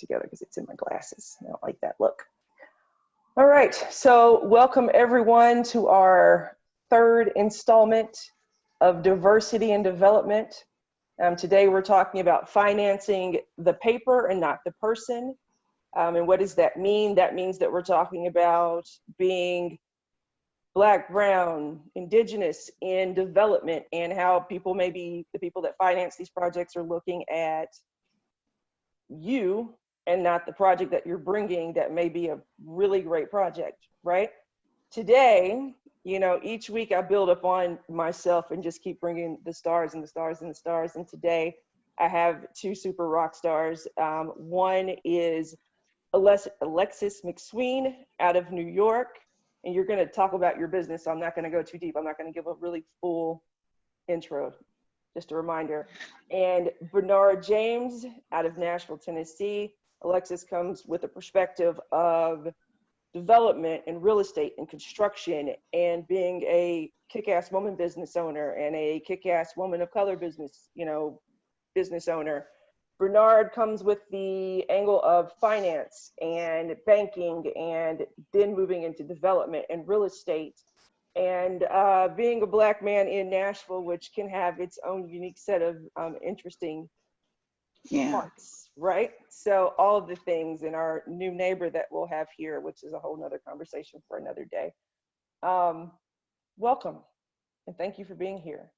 together because it's in my glasses. I don't like that look. All right, so welcome everyone to our third installment of Diversity and Development. Today we're talking about financing the paper and not the person. And what does that mean? That means that we're talking about being Black, Brown, Indigenous in development, and how people, maybe the people that finance these projects, are looking at you and not the project that you're bringing that may be a really great project, right? Today, you know, each week I build up on myself and just keep bringing the stars and the stars and the stars. And today I have two super rock stars. One is Alexis McSween out of New York. And you're going to talk about your business, so I'm not going to go too deep. I'm not going to give a really full intro, just a reminder. And Bernard James out of Nashville, Tennessee. Alexis comes with a perspective of development and real estate and construction and being a kick-ass woman business owner and a kick-ass woman of color business, business owner. Bernard comes with the angle of finance and banking and then moving into development and real estate and being a Black man in Nashville, which can have its own unique set of interesting parts, right? So all of the things in our new neighbor that we'll have here, which is a whole nother conversation for another day. Welcome and thank you for being here.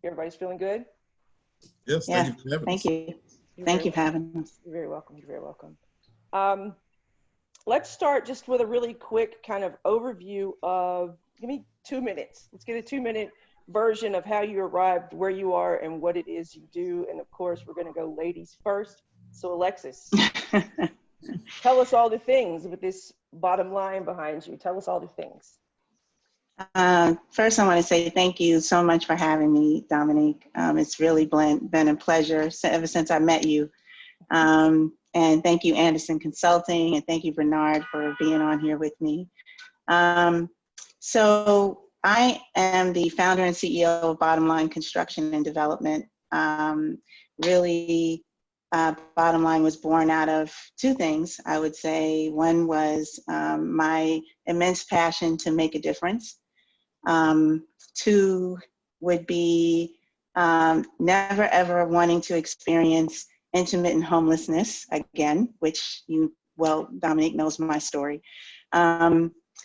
Everybody's feeling good? Yes, thank you for having us. Thank you. Thank you for having us. You're very welcome. You're very welcome. Let's start just with a really quick kind of overview of, give me 2 minutes. Let's get a 2-minute version of how you arrived where you are and what it is you do. And of course, we're going to go ladies first. So Alexis, tell us all the things with this bottom line behind you. Tell us all the things. First, I want to say thank you so much for having me, Dominique. It's really been a pleasure ever since I met you. And thank you, Anderson Consulting, and thank you, Bernard, for being on here with me. So I am the founder and CEO of Bottom Line Construction and Development. Really, Bottom Line was born out of two things, I would say. One was my immense passion to make a difference. Two would be never ever wanting to experience intermittent homelessness again, which Dominique knows my story.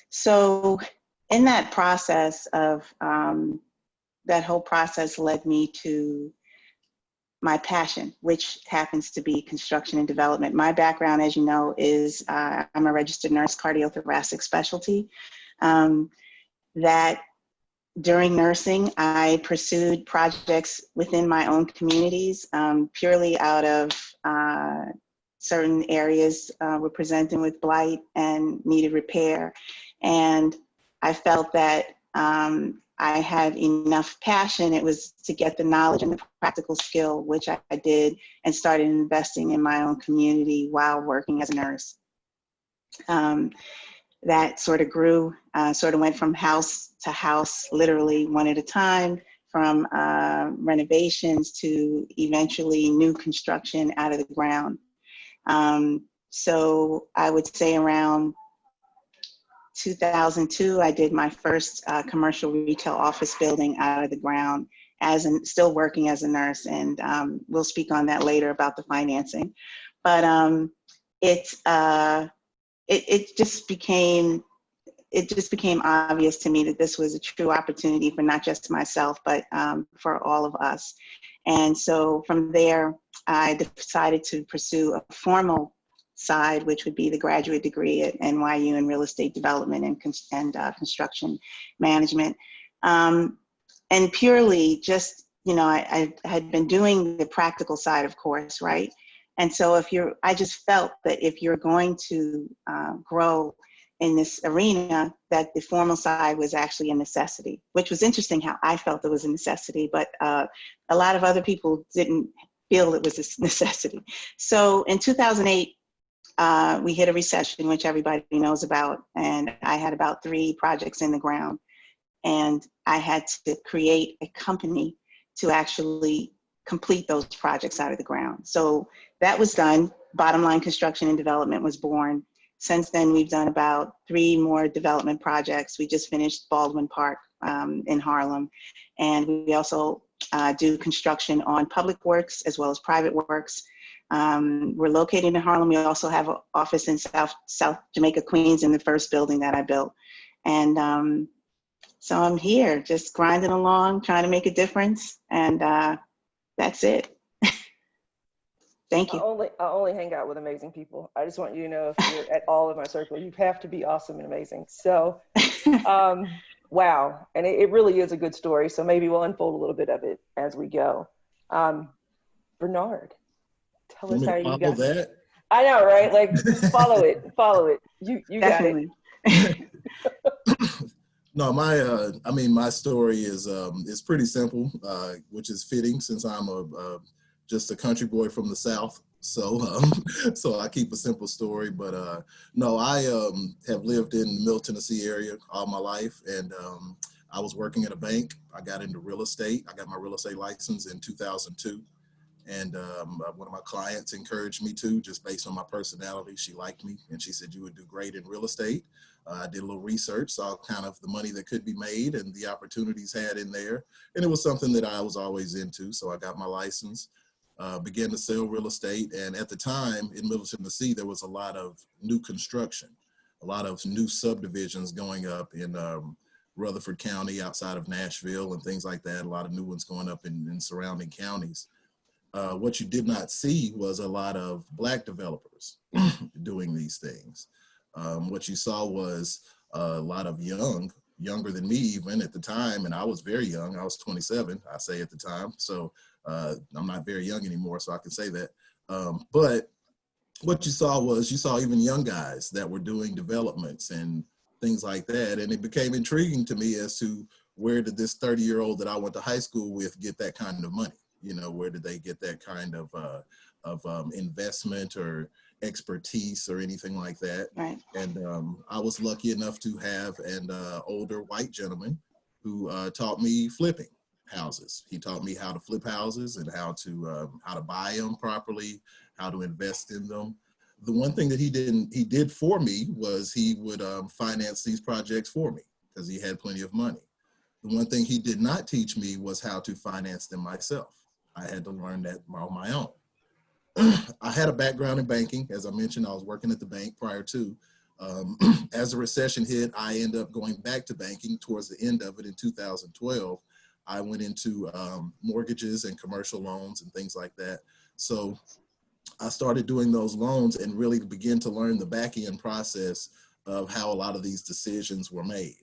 So in that process of, that whole process led me to my passion, which happens to be construction and development. My background, as you know, is I'm a registered nurse, cardiothoracic specialty. That during nursing, I pursued projects within my own communities, purely out of certain areas were presenting with blight and needed repair. And I felt that I had enough passion. It was to get the knowledge and the practical skill, which I did, and started investing in my own community while working as a nurse. That sort of grew, sort of went from house to house, literally one at a time, from renovations to eventually new construction out of the ground. So I would say around 2002, I did my first commercial retail office building out of the ground, still working as a nurse, and we'll speak on that later about the financing. But it just became obvious to me that this was a true opportunity for not just myself, but for all of us. And so from there, I decided to pursue a formal side, which would be the graduate degree at NYU in real estate development and construction management. And purely just, I had been doing the practical side, of course, right? And so I just felt that if you're going to grow in this arena, that the formal side was actually a necessity, which was interesting how I felt it was a necessity, but a lot of other people didn't feel it was a necessity. So in 2008, we hit a recession, which everybody knows about, and I had about 3 projects in the ground, and I had to create a company to actually complete those projects out of the ground. So that was done. Bottom Line Construction and Development was born. Since then, we've done about 3 more development projects. We just finished Baldwin Park in Harlem. And we also do construction on public works as well as private works. We're located in Harlem. We also have an office in South Jamaica, Queens, in the first building that I built. And so I'm here just grinding along, trying to make a difference. And that's it. Thank you. I only hang out with amazing people. I just want you to know, if you're at all of my circle, you have to be awesome and amazing. So, wow. And it really is a good story. So maybe we'll unfold a little bit of it as we go. Bernard, tell us how you got that. I know, right? Like, follow it. You Definitely. got it. No, my story is pretty simple, which is fitting since I'm just a country boy from the South. So I keep a simple story. But no, I have lived in the Middle Tennessee area all my life, and I was working at a bank. I got into real estate. I got my real estate license in 2002. And one of my clients encouraged me to, just based on my personality. She liked me, and she said, you would do great in real estate. I did a little research, saw kind of the money that could be made and the opportunities had in there. And it was something that I was always into. So I got my license, began to sell real estate. And at the time in Middle Tennessee, there was a lot of new construction, a lot of new subdivisions going up in Rutherford County outside of Nashville and things like that. A lot of new ones going up in surrounding counties. What you did not see was a lot of Black developers doing these things. What you saw was a lot of younger than me even at the time, and I was very young. I was 27, I say at the time. So I'm not very young anymore, so I can say that. But what you saw even young guys that were doing developments and things like that. And it became intriguing to me as to where did this 30-year-old that I went to high school with get that kind of money? You know, where did they get that kind of investment or expertise or anything like that? Right. And I was lucky enough to have an older white gentleman who taught me flipping houses. He taught me how to flip houses and how to buy them properly, how to invest in them. The one thing that he did for me was he would finance these projects for me because he had plenty of money. The one thing he did not teach me was how to finance them myself. I had to learn that on my own. I had a background in banking. As I mentioned, I was working at the bank prior to. As the recession hit, I ended up going back to banking towards the end of it in 2012. I went into mortgages and commercial loans and things like that. So I started doing those loans and really began to learn the back end process of how a lot of these decisions were made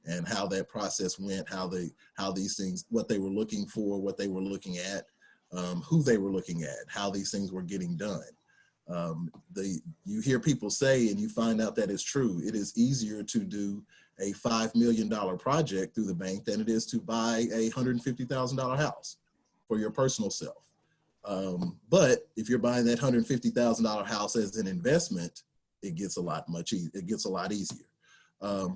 and how that process went, how these things, what they were looking for, what they were looking at, who they were looking at, how these things were getting done. You hear people say, and you find out that it's true, it is easier to do a $5 million project through the bank than it is to buy a $150,000 house for your personal self. But if you're buying that $150,000 house as an investment, it gets a lot easier.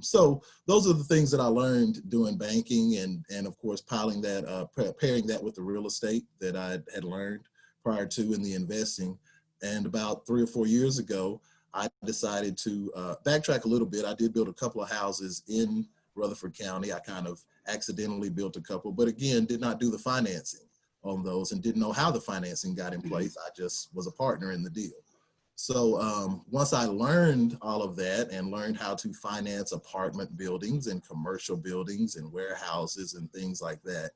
So those are the things that I learned doing banking and of course, pairing that with the real estate that I had learned prior to in the investing. And about 3 or 4 years ago, I decided to backtrack a little bit. I did build a couple of houses in Rutherford County. I kind of accidentally built a couple, but again, did not do the financing on those and didn't know how the financing got in place. I just was a partner in the deal. So once I learned all of that and learned how to finance apartment buildings and commercial buildings and warehouses and things like that,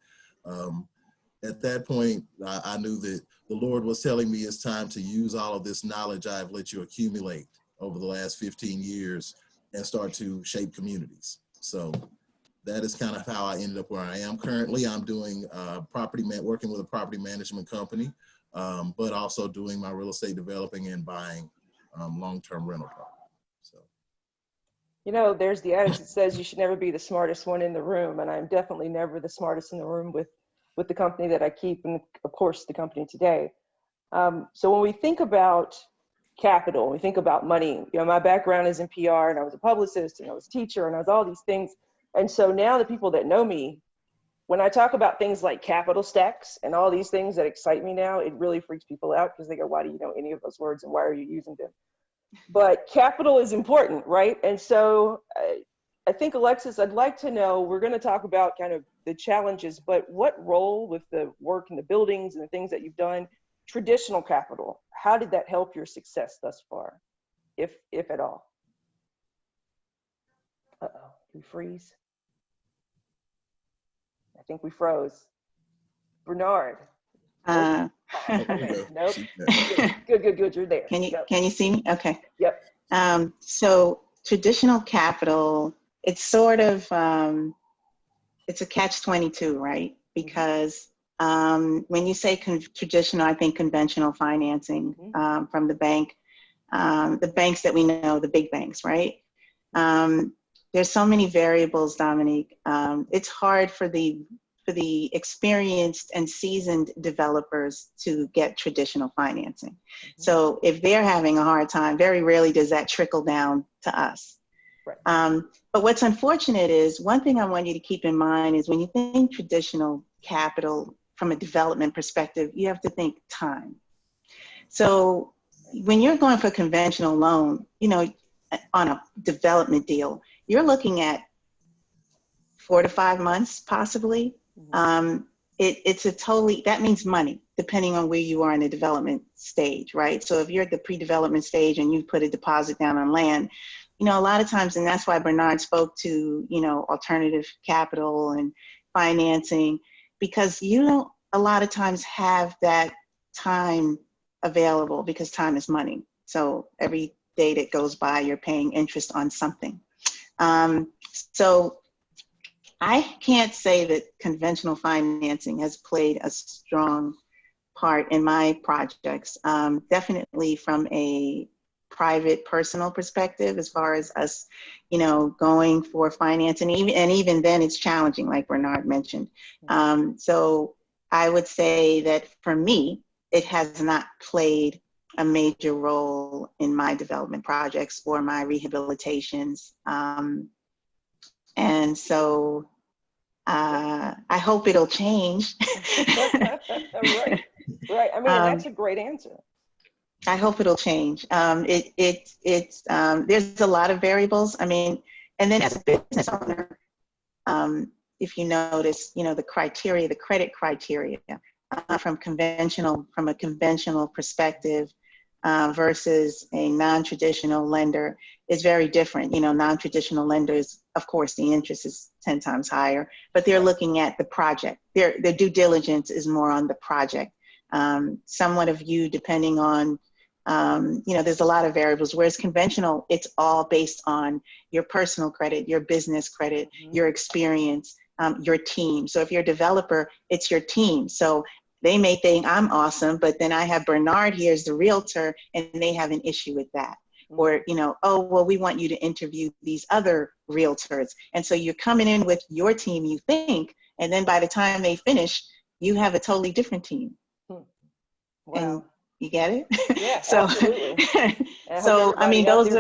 at that point, I knew that the Lord was telling me it's time to use all of this knowledge I've let you accumulate over the last 15 years and start to shape communities. So that is kind of how I ended up where I am. Currently, I'm doing working with a property management company, but also doing my real estate developing and buying long-term rental property. So, You know, there's the adage that says you should never be the smartest one in the room, and I'm definitely never the smartest in the room with the company that I keep, and of course the company today. So when we think about capital, we think about money. You know, my background is in PR, and I was a publicist, and I was a teacher, and I was all these things. And so now the people that know me when I talk about things like capital stacks and all these things that excite me now, it really freaks people out because they go, why do you know any of those words and why are you using them? But capital is important, right? And so I think, Alexis, I'd like to know, we're going to talk about kind of the challenges, but what role with the work and the buildings and the things that you've done, traditional capital, how did that help your success thus far, if at all? Uh-oh, we freeze? I think we froze. Bernard. Uh, Nope. Good. You're there. Can you see me? Okay. Yep. So traditional capital, it's sort of, it's a catch-22, right? Because when you say traditional, I think conventional financing from the banks that we know, the big banks, right? There's so many variables, Dominique. It's hard for the experienced and seasoned developers to get traditional financing. So if they're having a hard time, very rarely does that trickle down to us. Right. But what's unfortunate is, one thing I want you to keep in mind is when you think traditional capital from a development perspective, you have to think time. So when you're going for a conventional loan, you know, on a development deal, you're looking at 4 to 5 months, possibly. It's a totally, that means money, depending on where you are in the development stage, right? So if you're at the pre-development stage and you put a deposit down on land, you know, a lot of times, and that's why Bernard spoke to, you know, alternative capital and financing, because you don't a lot of times have that time available, because time is money. So every day that goes by, you're paying interest on something. So I can't say that conventional financing has played a strong part in my projects. Definitely from a private, personal perspective, as far as us, you know, going for financing, and even then it's challenging, like Bernard mentioned. So I would say that for me, it has not played a major role in my development projects or my rehabilitations. And so I hope it'll change. Right. I mean, that's a great answer. I hope it'll change. There's a lot of variables. I mean, and then as a business owner, if you notice, you know, the criteria, the credit criteria from a conventional perspective versus a non-traditional lender is very different. You know, non-traditional lenders, of course, the interest is 10 times higher, but they're looking at the project. Their due diligence is more on the project. Somewhat of you, depending on, you know, there's a lot of variables, whereas conventional, it's all based on your personal credit, your business credit, your experience, your team. So if you're a developer, it's your team. So they may think I'm awesome, but then I have Bernard here as the realtor and they have an issue with that. Or, you know, oh, well, we want you to interview these other realtors. And so you're coming in with your team, you think, and then by the time they finish, you have a totally different team. Wow. And you get it? Yeah, so, absolutely. So, I mean, those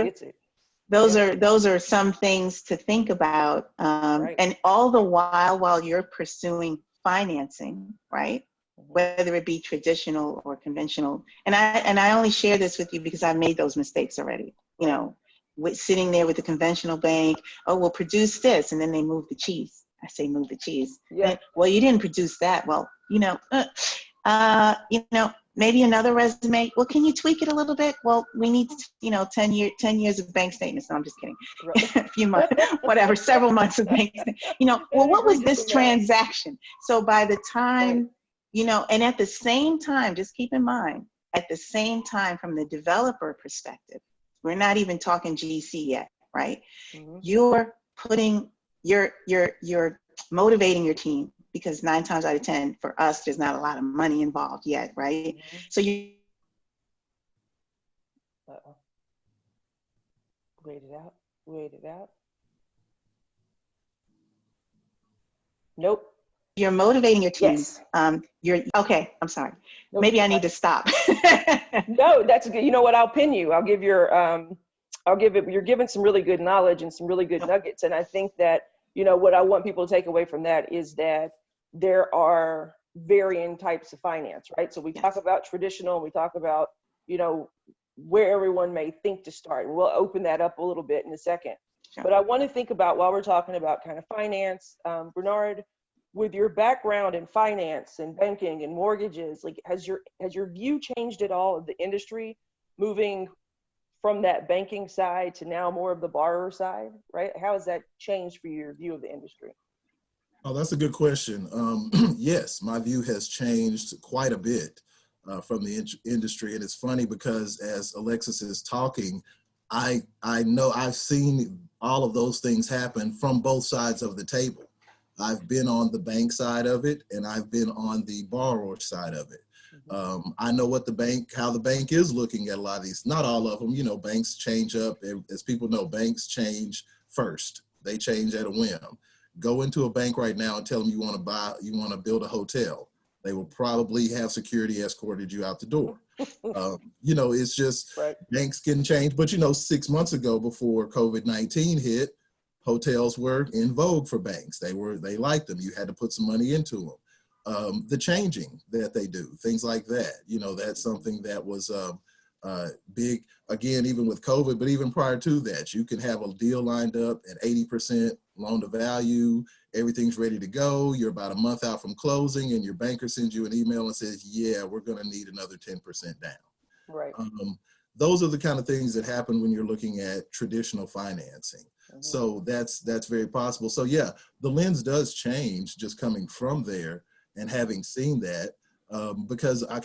Yeah. are some things to think about. Right. And all the while you're pursuing financing, right? Whether it be traditional or conventional. And I only share this with you because I made those mistakes already. You know, sitting there with the conventional bank, oh, we'll produce this, and then they move the cheese. I say move the cheese. Yeah. And, well, you didn't produce that. Well, you know, maybe another resume. Well, can you tweak it a little bit? Well, we need, you know, 10 years of bank statements. No, I'm just kidding. Right. A few months, whatever, several months of bank statements. You know, well, what was this transaction? So by the time, you know, and at the same time, just keep in mind, at the same time, from the developer perspective, we're not even talking GC yet, right? You're putting, you're motivating your team, because 9 times out of 10, for us, there's not a lot of money involved yet, right? So you. Wait it out. Nope. You're motivating your team. Yes. You're okay. I'm sorry. Nope. Maybe I need to stop. No, that's good. You know what? I'll pin you. I'll give you're giving some really good knowledge and some really good nuggets. And I think that, you know, what I want people to take away from that is that there are varying types of finance, right? So we talk about traditional, we talk about, you know, where everyone may think to start, and we'll open that up a little bit in a second. Sure. But I want to think about, while we're talking about kind of finance, Bernard, with your background in finance and banking and mortgages, like has your view changed at all of the industry, moving from that banking side to now more of the borrower side, right? How has that changed for your view of the industry? Oh, that's a good question. Yes, my view has changed quite a bit from the industry. And it's funny because as Alexis is talking, I know I've seen all of those things happen from both sides of the table. I've been on the bank side of it, and I've been on the borrower side of it. I know how the bank is looking at a lot of these, not all of them, you know, banks change up. As people know, banks change first. They change at a whim. Go into a bank right now and tell them you want to build a hotel. They will probably have security escorted you out the door. You know, it's just right. Banks can change. But, you know, 6 months ago, before COVID-19 hit, hotels were in vogue for banks. They liked them. You had to put some money into them. The changing that they do, things like that, you know, that's something that was big, again, even with COVID, but even prior to that, you can have a deal lined up at 80% loan to value, everything's ready to go, you're about a month out from closing, and your banker sends you an email and says, yeah, we're gonna need another 10% down. Right. Those are the kind of things that happen when you're looking at traditional financing. So that's very possible. So yeah, the lens does change just coming from there and having seen that, because I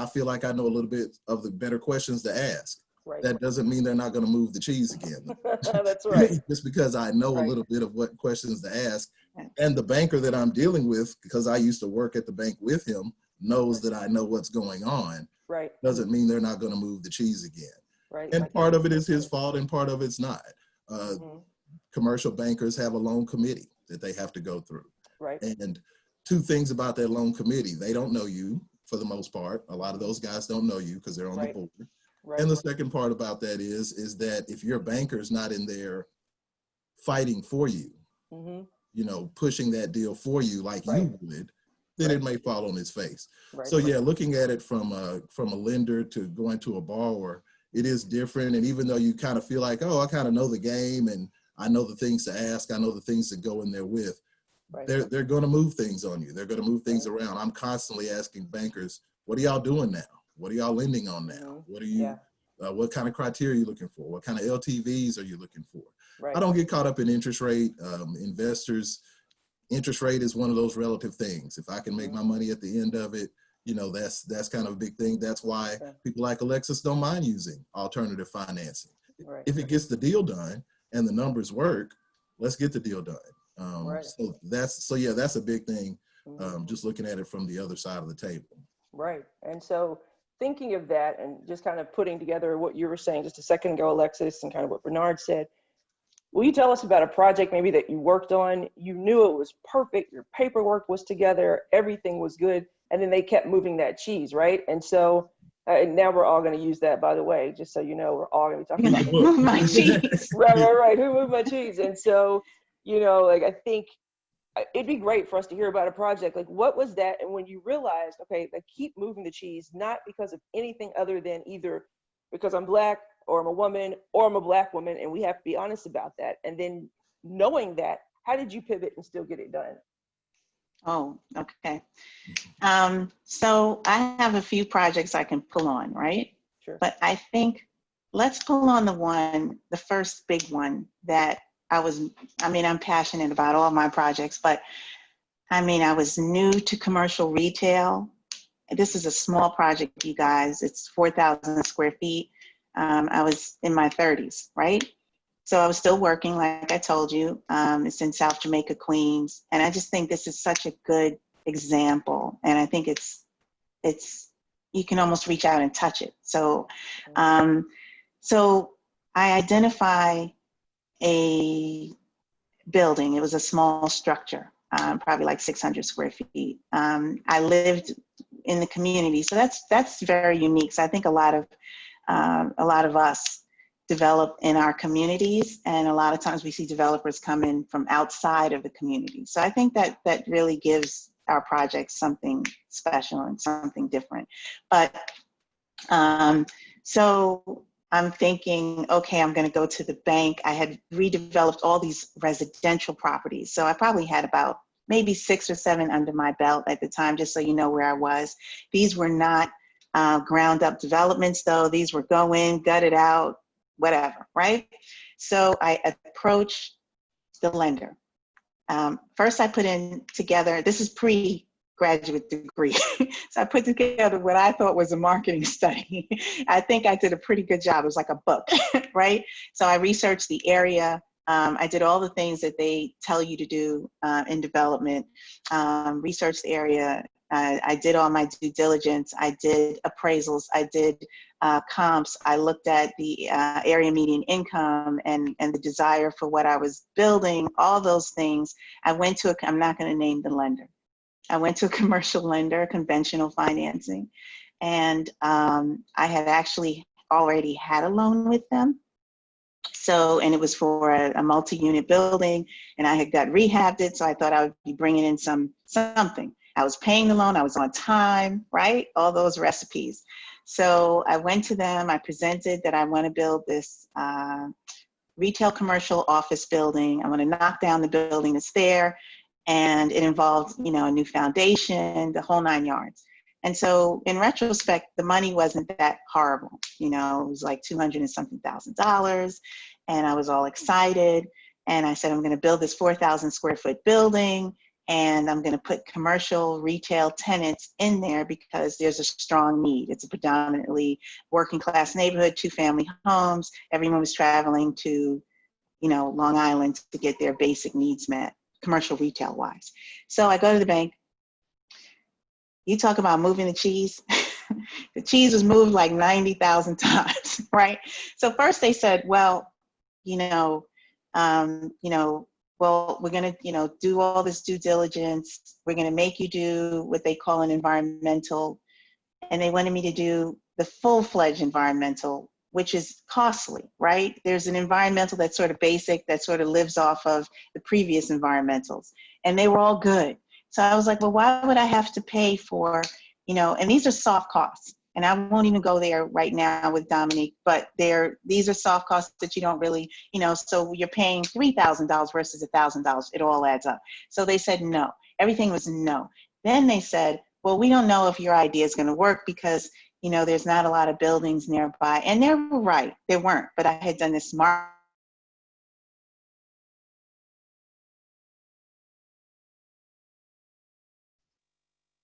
feel like I know a little bit of the better questions to ask. Right. That doesn't mean they're not going to move the cheese again. That's right. Just because I know Right. a little bit of what questions to ask. And the banker that I'm dealing with, because I used to work at the bank with him, knows that I know what's going on. Right. Doesn't mean they're not going to move the cheese again. Right. And part of it is his fault and part of it's not. Commercial bankers have a loan committee that they have to go through. Right. And two things about that loan committee: they don't know you for the most part. A lot of those guys don't know you because they're on the board. Right. And the second part about that is that if your banker is not in there fighting for you, you know, pushing that deal for you like you would, then it may fall on its face. Right. So yeah, looking at it from a lender to going to a borrower, it is different. And even though you kind of feel like, oh, I kind of know the game and I know the things to ask, I know the things to go in there with, they're going to move things on you. They're going to move things around. I'm constantly asking bankers, what are y'all doing now? What are y'all lending on now? What are you, what kind of criteria are you looking for? What kind of LTVs are you looking for? I don't get caught up in interest rate. Investors, interest rate is one of those relative things. If I can make my money at the end of it, you know, that's kind of a big thing. That's why people like Alexis don't mind using alternative financing. If it gets the deal done and the numbers work, let's get the deal done. So that's a big thing. Just looking at it from the other side of the table. Right. And so thinking of that and just kind of putting together what you were saying just a second ago, Alexis, and kind of what Bernard said, will you tell us about a project maybe that you worked on? You knew it was perfect. Your paperwork was together. Everything was good. And then they kept moving that cheese, right? And so and now we're all going to use that, by the way, just so you know, we're all going to be talking about move my cheese. Right. Who moved my cheese? And so, you know, like, I think it'd be great for us to hear about a project. Like, what was that? And when you realized, okay, I keep moving the cheese, not because of anything other than either because I'm Black or I'm a woman or I'm a Black woman, and we have to be honest about that. And then knowing that, how did you pivot and still get it done? Oh, okay. So I have a few projects I can pull on, right? Sure. But I think let's pull on the first big one that I'm passionate about all my projects, but I was new to commercial retail. This is a small project, you guys. It's 4,000 square feet. I was in my 30s, right? So I was still working, like I told you. It's in South Jamaica, Queens. And I just think this is such a good example. And I think it's you can almost reach out and touch it. So, so I identify a building. It was a small structure, probably like 600 square feet. I lived in the community. So that's very unique. So I think a lot of us develop in our communities, and a lot of times we see developers come in from outside of the community. So I think that really gives our projects something special and something different. But so I'm thinking, okay, I'm going to go to the bank. I had redeveloped all these residential properties. So I probably had about maybe 6 or 7 under my belt at the time, just so you know where I was. These were not ground up developments though. These were go in, gut it out, whatever, right? So I approached the lender. First I put in together, this is pre-graduate degree. So I put together what I thought was a marketing study. I think I did a pretty good job. It was like a book, right? So I researched the area. I did all the things that they tell you to do in development, researched the area. I did all my due diligence. I did appraisals. I did comps. I looked at the area median income and the desire for what I was building, all those things. I went to I'm not going to name the lender. I went to a commercial lender, conventional financing, and I had actually already had a loan with them. So, and it was for a multi-unit building, and I had got rehabbed it, so I thought I would be bringing in something. I was paying the loan, I was on time, right? All those recipes. So I went to them, I presented that I want to build this retail commercial office building. I want to knock down the building that's there, and it involved, you know, a new foundation, the whole 9 yards. And so in retrospect, the money wasn't that horrible. You know, it was like $200 and something thousand. And I was all excited. And I said, I'm going to build this 4,000 square foot building. And I'm going to put commercial retail tenants in there because there's a strong need. It's a predominantly working class neighborhood, 2-family homes. Everyone was traveling to, you know, Long Island to get their basic needs met, commercial retail wise. So I go to the bank. You talk about moving the cheese. The cheese was moved like 90,000 times, right? So first they said, well, well, we're going to, do all this due diligence. We're going to make you do what they call an environmental. And they wanted me to do the full-fledged environmental, which is costly, right? There's an environmental that's sort of basic, that sort of lives off of the previous environmentals. And they were all good. So I was like, well, why would I have to pay for, and these are soft costs. And I won't even go there right now with Dominique, but these are soft costs that you don't really, so you're paying $3,000 versus $1,000. It all adds up. So they said no. Everything was no. Then they said, well, we don't know if your idea is going to work because, there's not a lot of buildings nearby. And they were right. There weren't. But I had done this smart.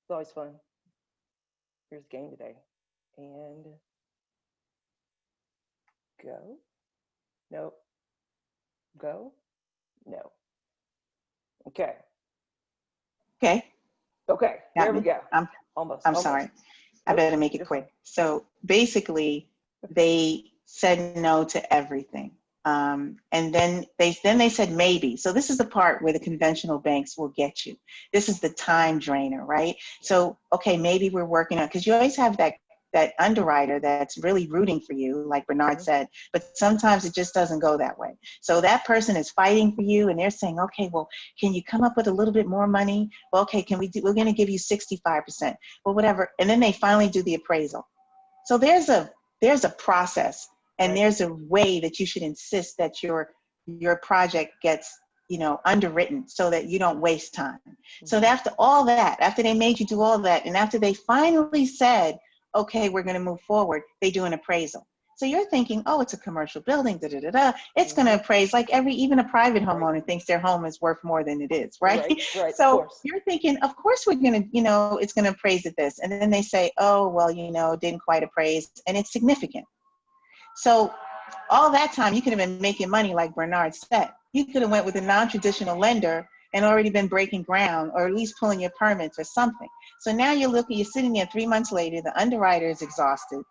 It's always fun. Here's game today. And go. Nope. Go. No. Okay. Okay. Okay. There we go. I'm almost. Sorry. I better make it quick. So basically, they said no to everything. And then they said maybe. So this is the part where the conventional banks will get you. This is the time drainer, right? So, okay, maybe we're working on, because you always have that underwriter that's really rooting for you, like Bernard said, but sometimes it just doesn't go that way. So that person is fighting for you and they're saying, okay, well, can you come up with a little bit more money? Well, okay, we're going to give you 65%, well, whatever. And then they finally do the appraisal. So there's a process, and there's a way that you should insist that your project gets, underwritten so that you don't waste time. Mm-hmm. So after all that, after they made you do all that, and after they finally said, okay, we're going to move forward, they do an appraisal. So you're thinking, oh, it's a commercial building, It's going to appraise like even a private homeowner thinks their home is worth more than it is, right? Right. So you're thinking, of course we're going to, it's going to appraise at this. And then they say, oh, well, didn't quite appraise, and it's significant. So all that time you could have been making money like Bernard said. You could have went with a non-traditional lender and already been breaking ground, or at least pulling your permits or something. So now you're sitting there 3 months later, the underwriter is exhausted,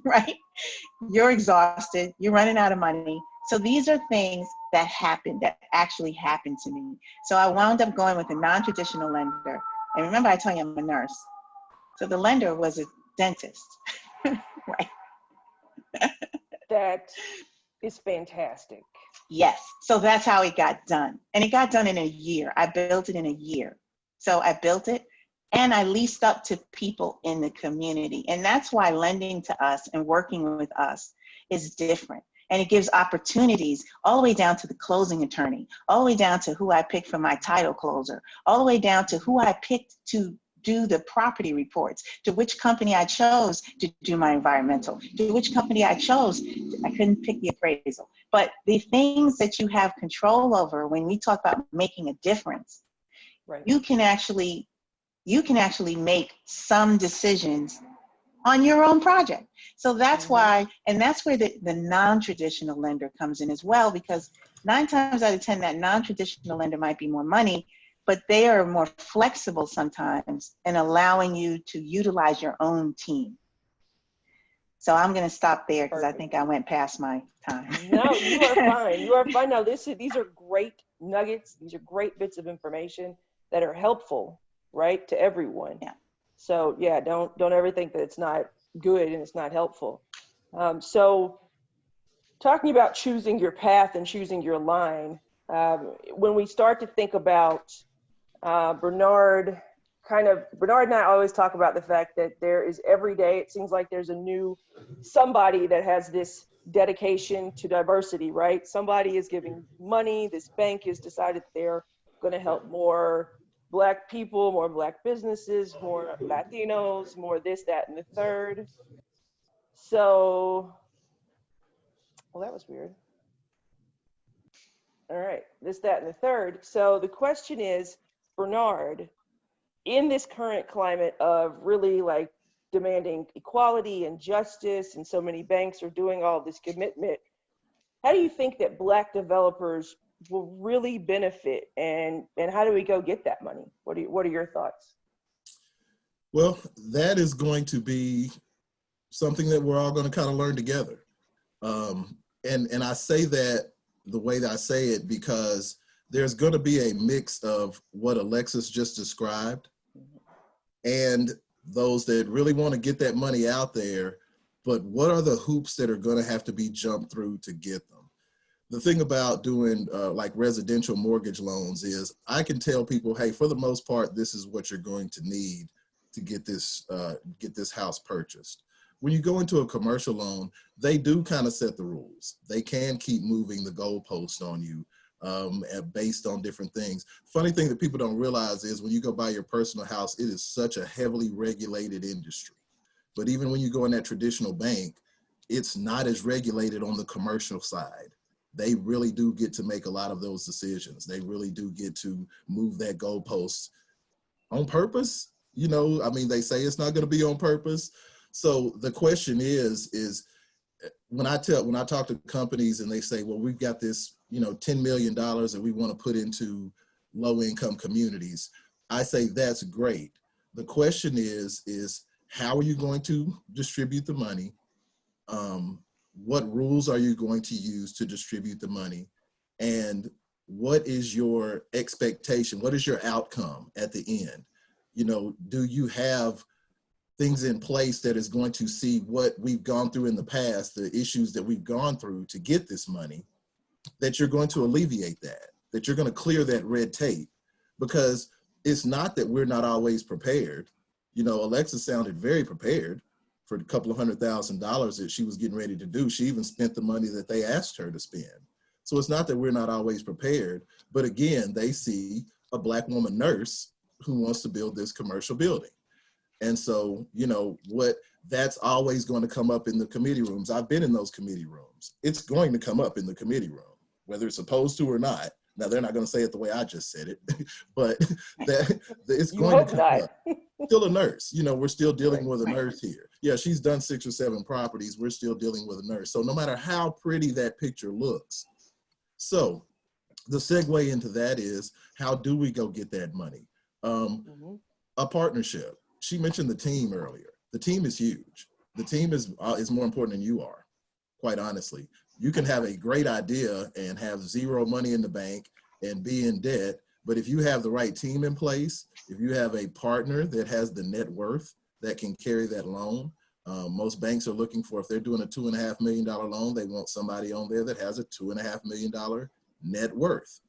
right? You're exhausted, you're running out of money. So these are things that actually happened to me. So I wound up going with a non-traditional lender. And remember, I tell you, I'm a nurse. So the lender was a dentist, right? That is fantastic. Yes. So that's how it got done. And it got done in a year. I built it in a year. So I built it and I leased up to people in the community. And that's why lending to us and working with us is different. And it gives opportunities all the way down to the closing attorney, all the way down to who I picked for my title closer, all the way down to who I picked to do the property reports, to which company I chose to do my environmental, to which company I chose. I couldn't pick the appraisal. But the things that you have control over when we talk about making a difference, Right. you can actually make some decisions on your own project. So that's why, and that's where the non-traditional lender comes in as well, because 9 times out of 10, that non-traditional lender might be more money, but they are more flexible sometimes in allowing you to utilize your own team. So I'm going to stop there because I think I went past my time. No, you are fine. You are fine. Now, these are great nuggets. These are great bits of information that are helpful, right, to everyone. Yeah. So yeah, don't ever think that it's not good and it's not helpful. So talking about choosing your path and choosing your line, when we start to think about Bernard and I always talk about the fact that there is every day, it seems like there's a new somebody that has this dedication to diversity, right? Somebody is giving money. This bank has decided they're going to help more Black people, more Black businesses, more Latinos, more this, that, and the third. So, well, that was weird. All right, this, that, and the third. So the question is, Bernard, in this current climate of really like demanding equality and justice, and so many banks are doing all this commitment, how do you think that Black developers will really benefit, and how do we go get that money? What are your thoughts? Well, that is going to be something that we're all going to kind of learn together. And I say that the way that I say it because there's going to be a mix of what Alexis just described and those that really want to get that money out there, but what are the hoops that are going to have to be jumped through to get them? The thing about doing like residential mortgage loans is I can tell people, hey, for the most part, this is what you're going to need to get this house purchased. When you go into a commercial loan, they do kind of set the rules. They can keep moving the goalpost on you based on different things. Funny thing that people don't realize is when you go buy your personal house, it is such a heavily regulated industry. But even when you go in that traditional bank, it's not as regulated on the commercial side. They really do get to make a lot of those decisions. They really do get to move that goalpost on purpose. You know, I mean, they say it's not going to be on purpose. So the question is when I talk to companies and they say, well, we've got this, $10 million that we want to put into low income communities, I say that's great. The question is how are you going to distribute the money? What rules are you going to use to distribute the money? And what is your expectation? What is your outcome at the end? Do you have things in place that is going to see what we've gone through in the past, the issues that we've gone through to get this money, that you're going to alleviate that you're going to clear that red tape? Because it's not that we're not always prepared. Alexis sounded very prepared for a couple of $100,000 that she was getting ready to do. She even spent the money that they asked her to spend. So it's not that we're not always prepared, but again, they see a Black woman nurse who wants to build this commercial building. And so, that's always going to come up in the committee rooms. I've been in those committee rooms. It's going to come up in the committee room, whether it's supposed to or not. Now, they're not going to say it the way I just said it, but that it's going to come up. Still a nurse. We're still dealing with a nurse here. Yeah, she's done 6 or 7 properties. We're still dealing with a nurse. So no matter how pretty that picture looks. So the segue into that is, how do we go get that money? A partnership. She mentioned the team earlier. The team is huge. The team is more important than you are, quite honestly. You can have a great idea and have zero money in the bank and be in debt, but if you have the right team in place, if you have a partner that has the net worth that can carry that loan, most banks are looking for, if they're doing a $2.5 million loan, they want somebody on there that has a $2.5 million net worth.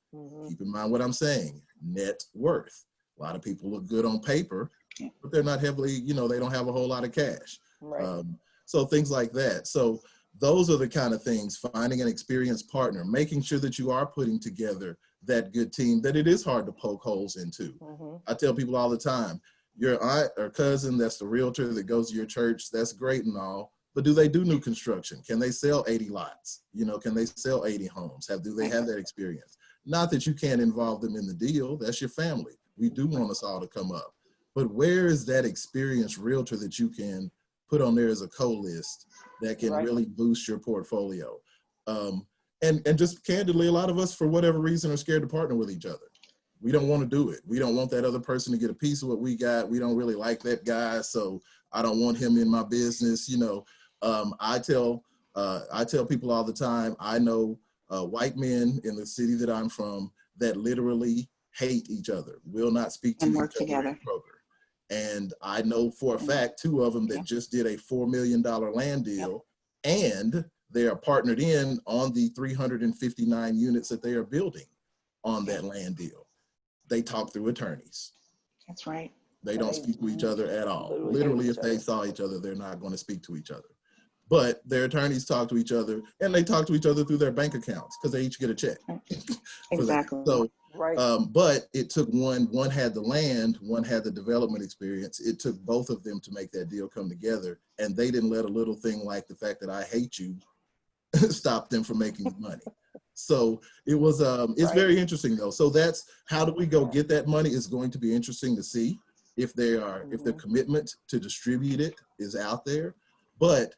Keep in mind what I'm saying, net worth. A lot of people look good on paper, Yeah. but they're not heavily, you know, they don't have a whole lot of cash. Right. So things like that. So those are the kind of things, finding an experienced partner, making sure that you are putting together that good team that it is hard to poke holes into. Mm-hmm. I tell people all the time, your aunt or cousin that's the realtor that goes to your church, that's great and all, but do they do new construction? Can they sell 80 lots? You know, can they sell 80 homes? Do they have that experience? Not that you can't involve them in the deal, that's your family. We do want us all to come up. But where is that experienced realtor that you can put on there as a co-list that can really boost your portfolio? And just candidly, a lot of us, for whatever reason, are scared to partner with each other. We don't want to do it. We don't want that other person to get a piece of what we got. We don't really like that guy, so I don't want him in my business. You know, I tell people all the time, I know white men in the city that I'm from that literally hate each other, will not speak to And each work other together. in poker. And I know for a fact 2 of them that just did a $4 million land deal, and they are partnered in on the 359 units that they are building on that land deal. They talk through attorneys. That's right. They don't speak to each other at all. Literally Literally, if they saw each other, they're not going to speak to each other. But their attorneys talk to each other, and they talk to each other through their bank accounts because they each get a check. Exactly. So, Right. but it took one had the land, one had the development experience. It took both of them to make that deal come together, and they didn't let a little thing like the fact that I hate you stop them from making money. So it was, it's very interesting though. So that's how do we go get that money is going to be interesting to see if they are, if their commitment to distribute it is out there. But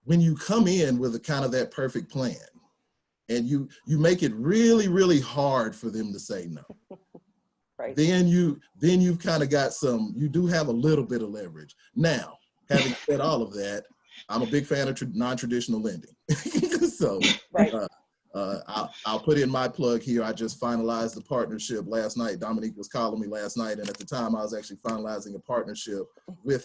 when you come in with a kind of that perfect plan and you make it really, really hard for them to say no, then you've kind of got you do have a little bit of leverage. Now, having said all of that, I'm a big fan of non-traditional lending. So I'll put in my plug here. I just finalized the partnership last night. Dominique was calling me last night, and at the time I was actually finalizing a partnership with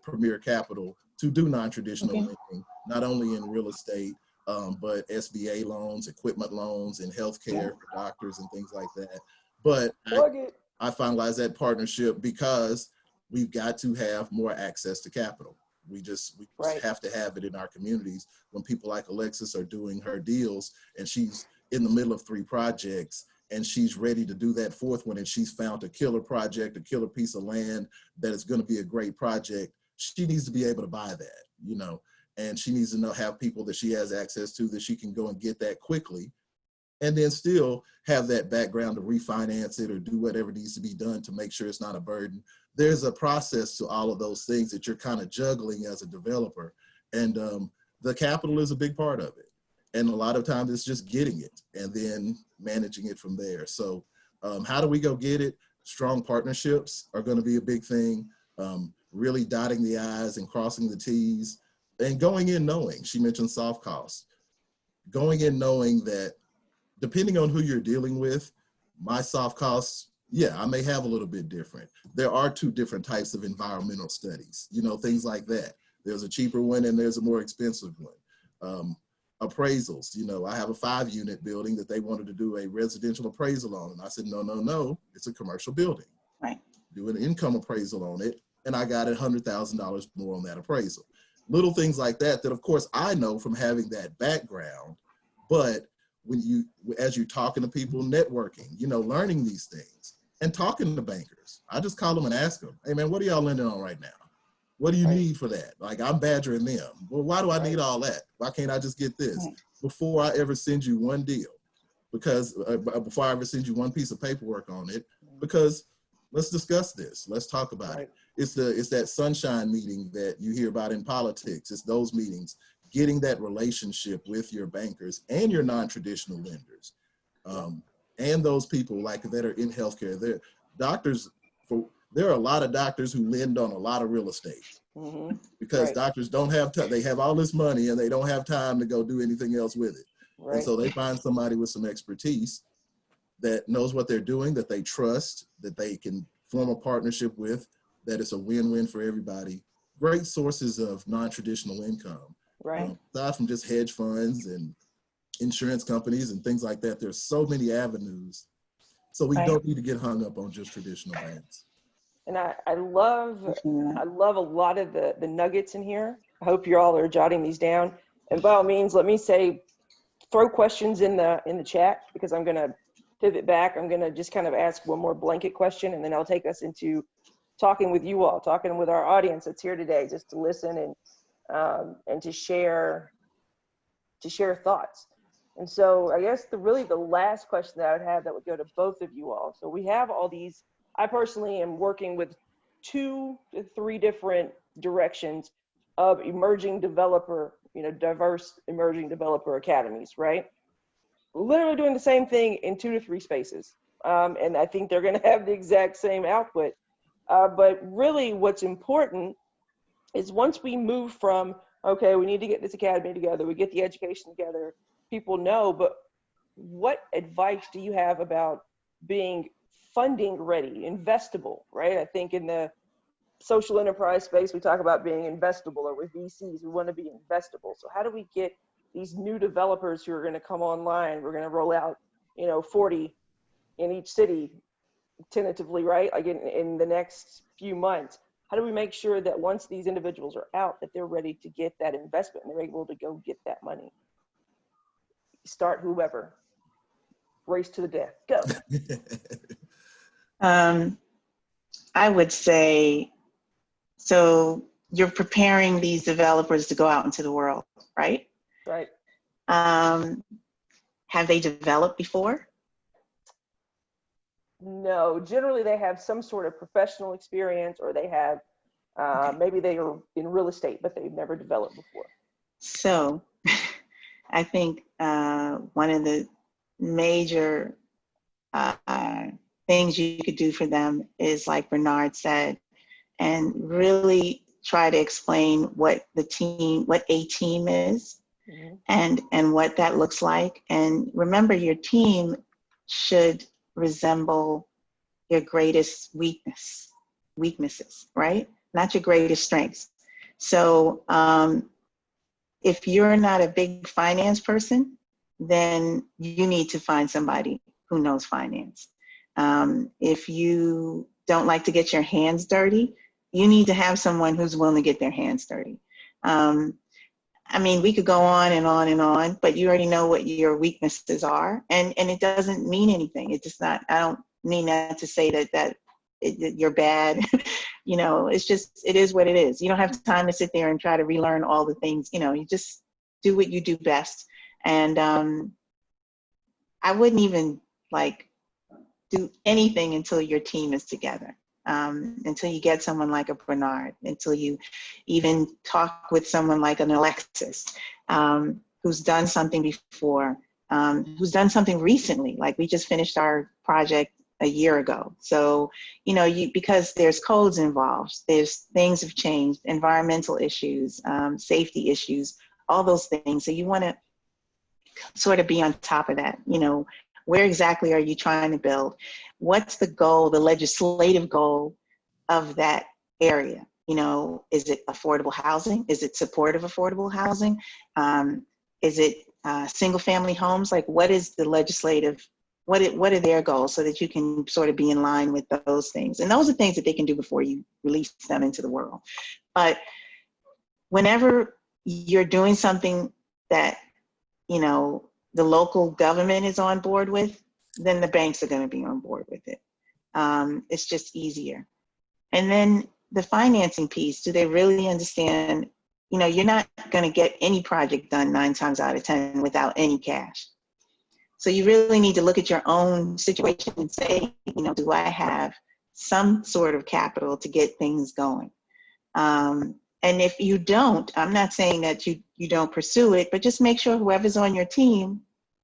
Premier Capital to do non-traditional lending, not only in real estate, but SBA loans, equipment loans, and healthcare for doctors and things like that. But I finalized that partnership because we've got to have more access to capital. We just have to have it in our communities. When people like Alexis are doing her deals and she's in the middle of 3 projects and she's ready to do that 4th one, and she's found a killer project, a killer piece of land that is going to be a great project, she needs to be able to buy that, you know, and she needs to have people that she has access to that she can go and get that quickly, and then still have that background to refinance it or do whatever needs to be done to make sure it's not a burden. There's a process to all of those things that you're kind of juggling as a developer. And the capital is a big part of it. And a lot of times it's just getting it and then managing it from there. So how do we go get it? Strong partnerships are going to be a big thing. Really dotting the I's and crossing the T's, and going in knowing, she mentioned soft costs, going in knowing that depending on who you're dealing with, my soft costs, I may have a little bit different. There are 2 different types of environmental studies, you know, things like that. There's a cheaper one and there's a more expensive one. Appraisals, you know, I have a 5-unit building that they wanted to do a residential appraisal on. And I said, no, it's a commercial building. Right. Do an income appraisal on it. And I got $100,000 more on that appraisal. Little things like that, that of course I know from having that background, but as you're talking to people, networking, you know, learning these things and talking to bankers. I just call them and ask them, hey man, what are y'all lending on right now? What do you need for that? Like, I'm badgering them. Well, why do I need all that? Why can't I just get this before I ever send you one deal? Because before I ever send you one piece of paperwork on it, because let's discuss this. Let's talk about it. It's that sunshine meeting that you hear about in politics. It's those meetings, getting that relationship with your bankers and your non-traditional lenders, and those people like that are in healthcare. They're doctors. There are a lot of doctors who lend on a lot of real estate because doctors don't have time. They have all this money and they don't have time to go do anything else with it. And so they find somebody with some expertise that knows what they're doing, that they trust, that they can form a partnership with, that it's a win-win for everybody. Great sources of non-traditional income. Aside from just hedge funds and insurance companies and things like that, there's so many avenues So we Right. don't need to get hung up on just traditional banks. And I love a lot of the nuggets in here. I hope you all are jotting these down. And by all means, let me say, throw questions in the chat, because I'm going to pivot back. I'm going to just kind of ask one more blanket question, and then I'll take us into talking with you all, talking with our audience that's here today, just to listen and to share thoughts. And so I guess the last question that I would have that would go to both of you all. So we have all these, I personally am working with 2 to 3 different directions of emerging developer, diverse emerging developer academies, right? Literally doing the same thing in 2 to 3 spaces. And I think they're going to have the exact same output. But really what's important is, once we move from, okay, we need to get this academy together, we get the education together, people know, but what advice do you have about being funding ready, investable, right? I think in the social enterprise space, we talk about being investable, or with VCs, we want to be investable. So how do we get these new developers who are going to come online? We're going to roll out, 40 in each city tentatively, right? Like in the next few months. How do we make sure that once these individuals are out, that they're ready to get that investment and they're able to go get that money? Start whoever. Race to the death. Go. I would say, so you're preparing these developers to go out into the world, right? Right. Have they developed before? No, generally they have some sort of professional experience, or they have, maybe they are in real estate, but they've never developed before. So I think one of the major things you could do for them is, like Bernard said, and really try to explain what a team is, mm-hmm. and what that looks like. And remember, your team should resemble your greatest weaknesses, right? Not your greatest strengths. So if you're not a big finance person, then you need to find somebody who knows finance. If you don't like to get your hands dirty, you need to have someone who's willing to get their hands dirty. I mean, we could go on and on and on, but you already know what your weaknesses are, and it doesn't mean anything. It's just not, I don't mean that to say that you're bad. It's just, it is what it is. You don't have time to sit there and try to relearn all the things. You just do what you do best. And I wouldn't even do anything until your team is together, until you get someone like a Bernard, until you even talk with someone like an Alexis, who's done something before, who's done something recently. Like, we just finished our project a year ago. So, because there's codes involved, there's things have changed, environmental issues, safety issues, all those things. So you want to sort of be on top of that. Where exactly are you trying to build? What's the goal, the legislative goal of that area? Is it affordable housing? Is it supportive affordable housing? Is it single family homes? Like, what is the legislative, what are their goals, so that you can sort of be in line with those things? And those are things that they can do before you release them into the world. But whenever you're doing something that, the local government is on board with, then the banks are going to be on board with it. It's just easier. And then the financing piece, do they really understand, you're not going to get any project done 9 times out of 10 without any cash. So you really need to look at your own situation and say, do I have some sort of capital to get things going? And if you don't, I'm not saying that you don't pursue it, but just make sure whoever's on your team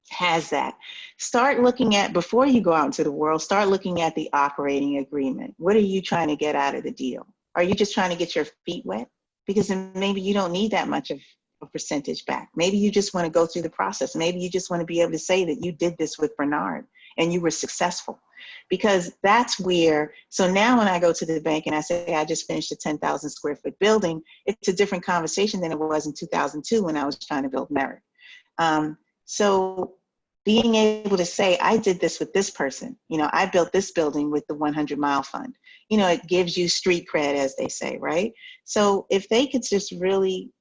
has that. Start looking at, before you go out into the world, start looking at the operating agreement. What are you trying to get out of the deal? Are you just trying to get your feet wet? Because then maybe you don't need that much of a percentage back. Maybe you just want to go through the process. Maybe you just want to be able to say that you did this with Bernard and you were successful. Because that's where, so now when I go to the bank and I say, I just finished a 10,000 square foot building, it's a different conversation than it was in 2002 when I was trying to build Merritt. So being able to say, I did this with this person. You know, I built this building with the 100 Mile Fund. You know, it gives you street cred, as they say, right? So if they could just really,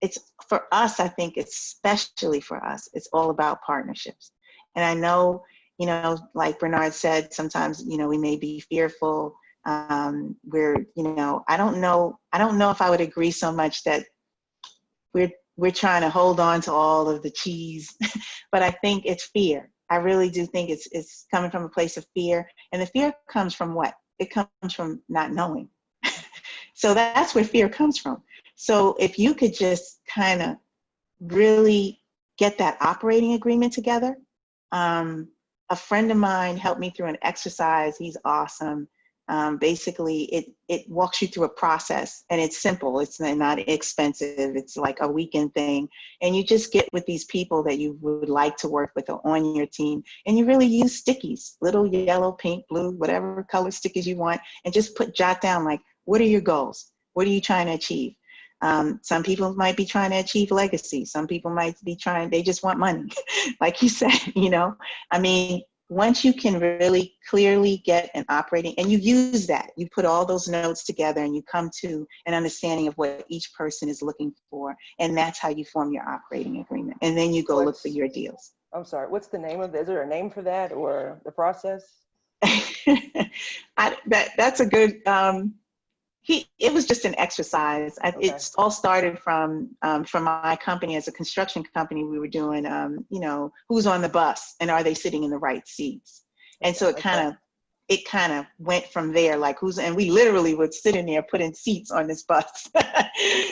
it's for us, I think especially for us, it's all about partnerships. And I know, you know, like Bernard said, sometimes, you know, we may be fearful. We're, you know, I don't know if I would agree so much that we're trying to hold on to all of the cheese, but I think it's fear. I really do think it's coming from a place of fear. And the fear comes from what? It comes from not knowing. So that's where fear comes from. So if you could just kind of really get that operating agreement together. A friend of mine helped me through an exercise. He's awesome. Basically, it walks you through a process, and it's simple. It's not expensive. It's like a weekend thing. And you just get with these people that you would like to work with on your team. And you really use stickies, little yellow, pink, blue, whatever color stickies you want, and just jot down, like, what are your goals? What are you trying to achieve? Some people might be trying to achieve legacy. Some people might be they just want money. Like you said, you know, I mean, once you can really clearly get an operating, and you use that, you put all those notes together and you come to an understanding of what each person is looking for. And that's how you form your operating agreement. And then you go look for your deals. I'm sorry, what's the name of it? Is there a name for that, or the process? That's a good, it was just an exercise. Okay. It's all started from my company. As a construction company, we were doing, you know, who's on the bus and are they sitting in the right seats? And so it kind of went from there, like and we literally would sit in there putting seats on this bus.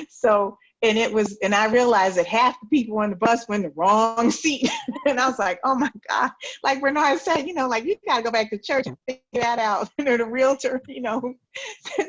So, and I realized that half the people on the bus were in the wrong seat. And I was like, oh my God. Like Bernard said, you know, like, you got to go back to church and figure that out. You know, the realtor, you know.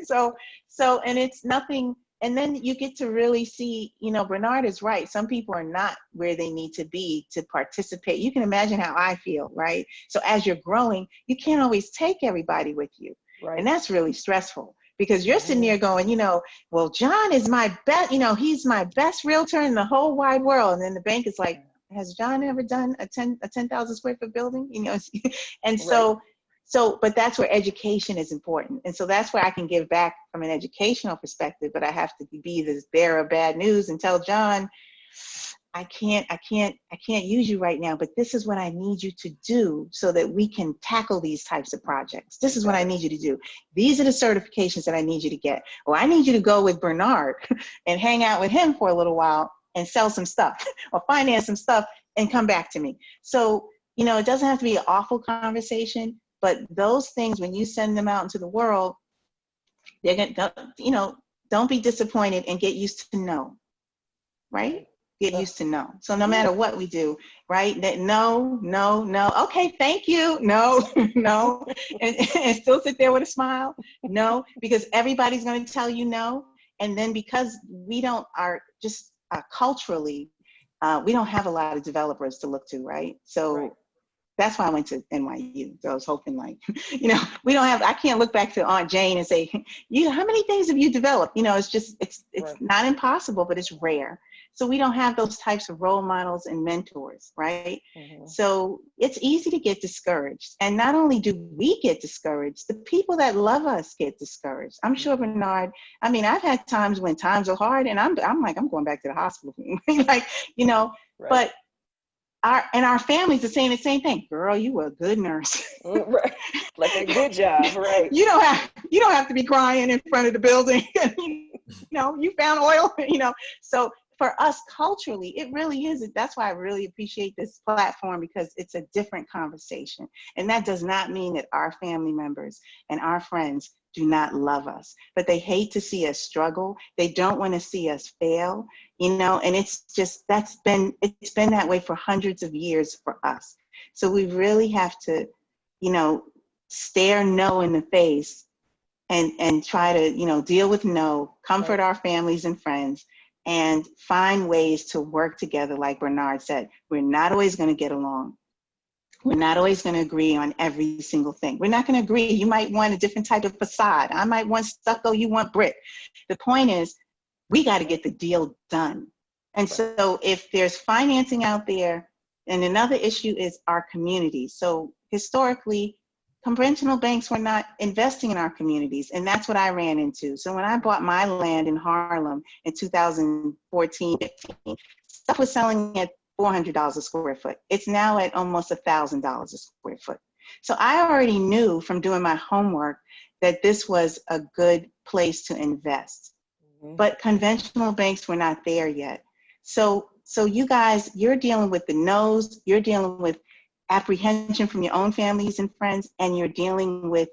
So, and it's nothing. And then you get to really see, you know, Bernard is right. Some people are not where they need to be to participate. You can imagine how I feel, right? So as you're growing, you can't always take everybody with you. Right. And that's really stressful, because you're sitting there going, you know, well, John is my best, you know, he's my best realtor in the whole wide world. And then the bank is like, has John ever done a 10,000 square foot building? You know, and so, but that's where education is important. And so that's where I can give back from an educational perspective, but I have to be this bearer of bad news and tell John, I can't use you right now, but this is what I need you to do so that we can tackle these types of projects. This is what I need you to do. These are the certifications that I need you to get. Or I need you to go with Bernard and hang out with him for a little while and sell some stuff or finance some stuff and come back to me. So, you know, it doesn't have to be an awful conversation, but those things, when you send them out into the world, they're going to, you know, don't be disappointed and get used to no, right? Get used to no. So no matter what we do, right? That no. Okay, thank you. No, no. And still sit there with a smile. No, because everybody's going to tell you no. And then because we don't culturally, we don't have a lot of developers to look to, right? So that's why I went to NYU. So I was hoping, like, you know, I can't look back to Aunt Jane and say, how many things have you developed? You know, it's not impossible, but it's rare. So we don't have those types of role models and mentors, right? Mm-hmm. So it's easy to get discouraged. And not only do we get discouraged, the people that love us get discouraged. I'm sure, Bernard, I mean, I've had times when times are hard and I'm like, I'm going back to the hospital. Like, you know, but our families are saying the same thing. Girl, you were a good nurse. Right. Like a good job, right? You don't have to be crying in front of the building. You know, you found oil, you know. So for us culturally, it really is. That's why I really appreciate this platform, because it's a different conversation. And that does not mean that our family members and our friends do not love us, but they hate to see us struggle. They don't want to see us fail, you know, and it's been that way for hundreds of years for us. So we really have to, you know, stare no in the face and try to, you know, deal with no, comfort our families and friends, and find ways to work together. Like Bernard said, we're not always going to get along. We're not always going to agree on every single thing. We're not going to agree. You might want a different type of facade. I might want stucco, you want brick. The point is, we got to get the deal done. And so if there's financing out there And another issue is our community. So historically, conventional banks were not investing in our communities, and that's what I ran into. So when I bought my land in Harlem in 2014, 15, stuff was selling at $400 a square foot. It's now at almost $1,000 a square foot. So I already knew from doing my homework that this was a good place to invest. Mhm. But conventional banks were not there yet. So you guys, you're dealing with the no's, you're dealing with apprehension from your own families and friends, and you're dealing with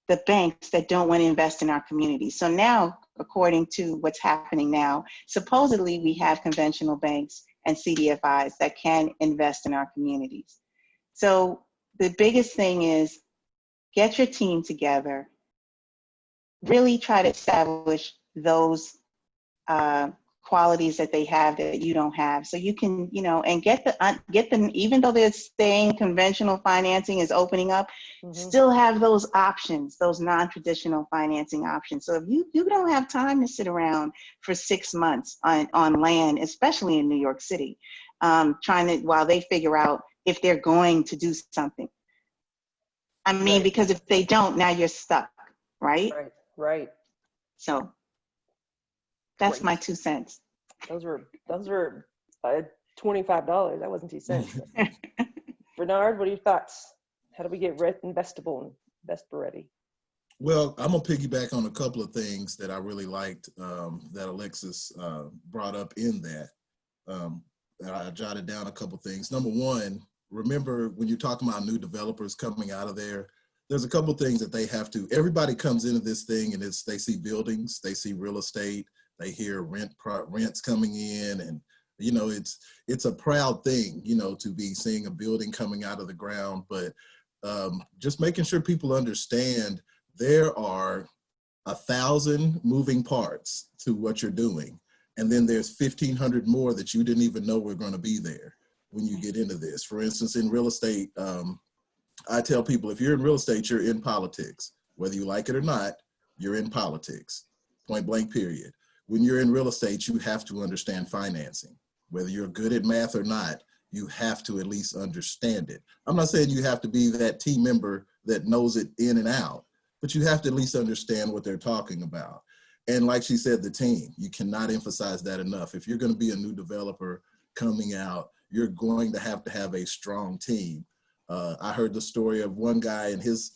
the banks that don't want to invest in our community. So now, according to what's happening now, supposedly we have conventional banks and CDFIs that can invest in our communities. So the biggest thing is get your team together, really try to establish those qualities that they have that you don't have, so you can, and get them, even though they're saying conventional financing is opening up, still have those options, those non-traditional financing options. So if you don't have time to sit around for 6 months on land, especially in New York City, while they figure out if they're going to do something. I mean, Right. because if they don't, now you're stuck, right? Right. So that's Great. my 2 cents. Those were $25. That wasn't 2 cents. Bernard, what are your thoughts? How do we get investable and investable ready? Well, I'm gonna piggyback on a couple of things that I really liked that Alexis brought up in that. I jotted down a couple things. Number one, remember when you're talking about new developers coming out of there, there's a couple things that they have to. Everybody comes into this thing and they see buildings, they see real estate, they hear rents coming in, and it's a proud thing, to be seeing a building coming out of the ground. But just making sure people understand there are 1,000 moving parts to what you're doing. And then there's 1,500 more that you didn't even know were going to be there when you get into this. For instance, in real estate, I tell people, if you're in real estate, you're in politics. Whether you like it or not, you're in politics, point blank, period. When you're in real estate, you have to understand financing. Whether you're good at math or not, you have to at least understand it. I'm not saying you have to be that team member that knows it in and out, but you have to at least understand what they're talking about. And like she said, the team, you cannot emphasize that enough. If you're going to be a new developer coming out, you're going to have a strong team. I heard the story of one guy, and his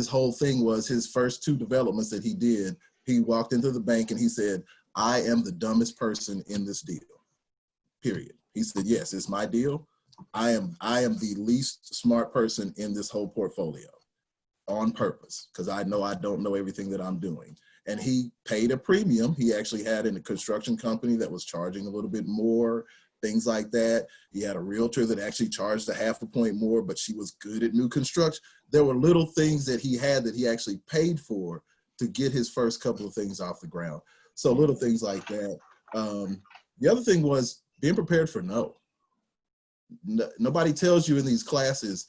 whole thing was his first 2 developments that he did. He walked into the bank and he said, "I am the dumbest person in this deal, period." He said, "Yes, it's my deal. I am the least smart person in this whole portfolio on purpose, because I know I don't know everything that I'm doing." And he paid a premium. He actually had in a construction company that was charging a little bit more, things like that. He had a realtor that actually charged a half a point more, but she was good at new construction. There were little things that he had that he actually paid for to get his first couple of things off the ground. So little things like that. The other thing was being prepared for no. Nobody tells you in these classes,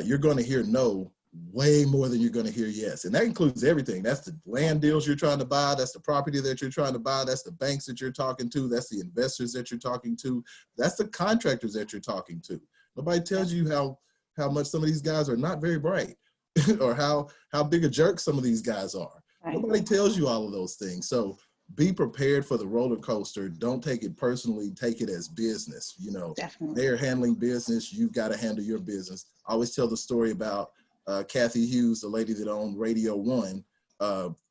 you're going to hear no way more than you're going to hear yes. And that includes everything. That's the land deals you're trying to buy. That's the property that you're trying to buy. That's the banks that you're talking to. That's the investors that you're talking to. That's the contractors that you're talking to. Nobody tells you how much some of these guys are not very bright or how big a jerk some of these guys are. Right. Nobody tells you all of those things. So be prepared for the roller coaster. Don't take it personally. Take it as business. Definitely. They're handling business. You've got to handle your business. I always tell the story about Kathy Hughes, the lady that owned Radio One.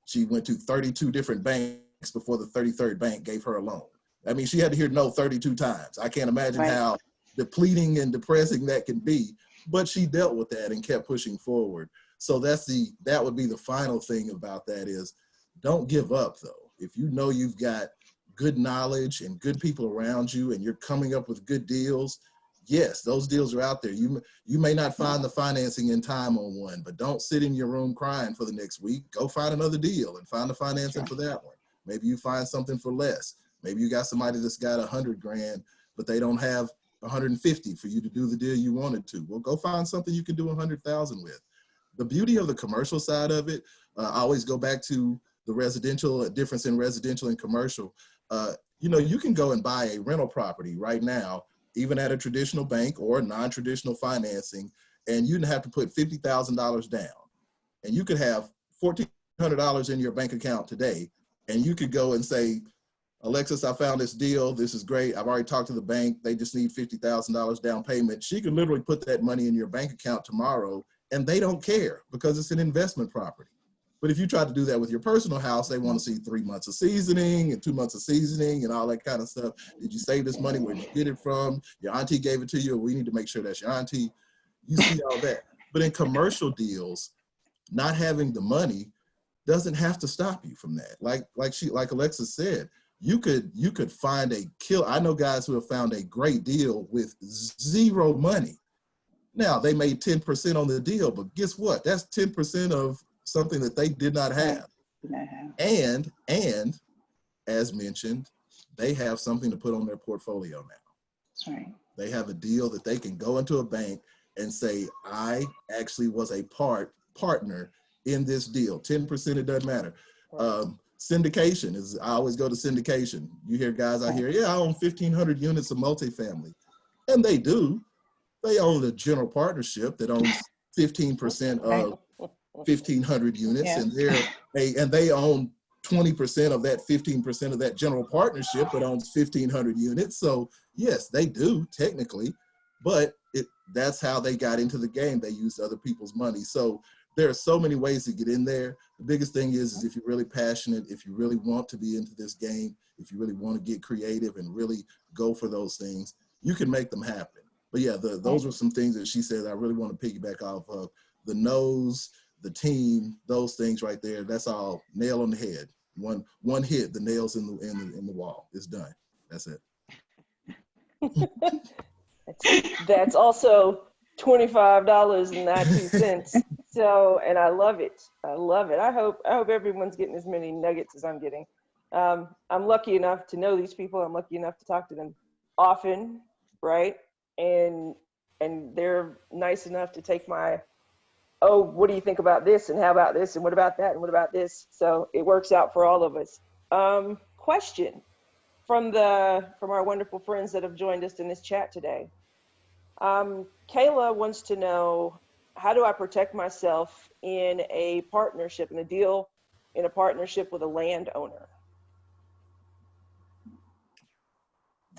She went to 32 different banks before the 33rd bank gave her a loan. I mean, she had to hear no 32 times. I can't imagine how depleting and depressing that can be, but she dealt with that and kept pushing forward. So that would be the final thing about that is don't give up though. If you know you've got good knowledge and good people around you and you're coming up with good deals, yes, those deals are out there. You may not find the financing in time on one, but don't sit in your room crying for the next week. Go find another deal and find the financing for that one. Maybe you find something for less. Maybe you got somebody that's got 100 grand, but they don't have 150 for you to do the deal you wanted to. Well, go find something you can do 100,000 with. The beauty of the commercial side of it, I always go back to the residential, difference in residential and commercial. You can go and buy a rental property right now even at a traditional bank or non-traditional financing, and you didn't have to put $50,000 down. And you could have $1,400 in your bank account today, and you could go and say, Alexis, I found this deal. This is great. I've already talked to the bank. They just need $50,000 down payment. She can literally put that money in your bank account tomorrow, and they don't care because it's an investment property. But if you try to do that with your personal house, they want to see 3 months of seasoning and 2 months of seasoning and all that kind of stuff. Did you save this money? Where did you get it from? Your auntie gave it to you. We need to make sure that's your auntie. You see all that. But in commercial deals, not having the money doesn't have to stop you from that. Like Alexis said, you could find a kill. I know guys who have found a great deal with zero money. Now they made 10% on the deal, but guess what? That's 10% of something that they did not have. And as mentioned, they have something to put on their portfolio now. That's right. They have a deal that they can go into a bank and say, I actually was a partner in this deal. 10%, it doesn't matter. Syndication is, I always go to syndication. You hear guys out here, yeah, I own 1,500 units of multifamily. And they do. They own a general partnership that owns 15% of 1,500 units, and they own 20% of that 15% of that general partnership that owns 1,500 units. So yes, they do technically, but that's how they got into the game. They used other people's money. So there are so many ways to get in there. The biggest thing is if you're really passionate, if you really want to be into this game, if you really want to get creative and really go for those things, you can make them happen. But yeah, those were some things that she said I really want to piggyback off of. The nose, the team, those things right there, that's all nail on the head. One hit, the nails in the wall. It's done. That's it. That's also $25.92. So, and I love it. I love it. I hope everyone's getting as many nuggets as I'm getting. I'm lucky enough to know these people. I'm lucky enough to talk to them often, right? And they're nice enough to take my, oh, what do you think about this? And how about this? And what about that? And what about this? So it works out for all of us. Question from our wonderful friends that have joined us in this chat today. Kayla wants to know, how do I protect myself in a partnership, in a deal, in a partnership with a landowner?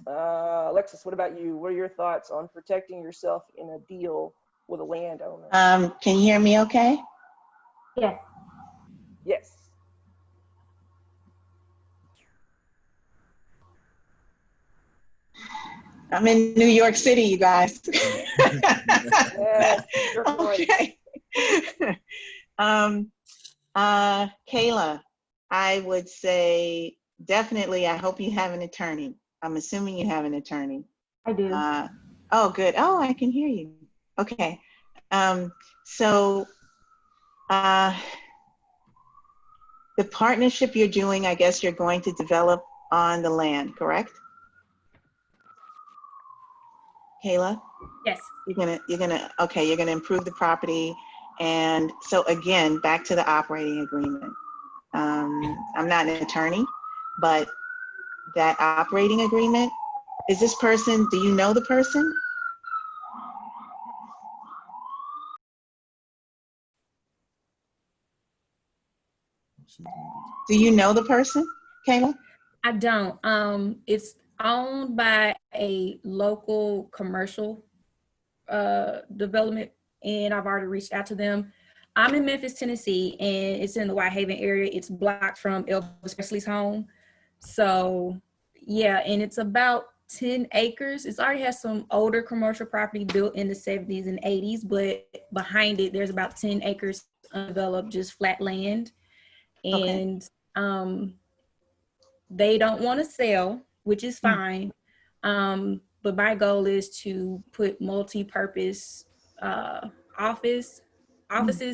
Alexis, what about you? What are your thoughts on protecting yourself in a deal with a landowner? Can you hear me okay? Yes. Yes. I'm in New York City, you guys. Yes, okay. Kayla, I would say definitely, I hope you have an attorney. I'm assuming you have an attorney. I do. Oh, good. Oh, I can hear you. Okay. So the partnership you're doing, I guess you're going to develop on the land, correct? Kayla? Yes. You're gonna improve the property. And so again, back to the operating agreement. I'm not an attorney, but that operating agreement, is this person, do you know the person? Do you know the person, Kayla? I don't. It's owned by a local commercial development, and I've already reached out to them. I'm in Memphis, Tennessee, and it's in the Whitehaven area. It's blocked from Elvis Presley's home. So yeah, and it's about 10 acres. It's already has some older commercial property built in the 70s and 80s, but behind it, there's about 10 acres undeveloped, just flat land. And they don't want to sell, which is fine. But my goal is to put multi-purpose offices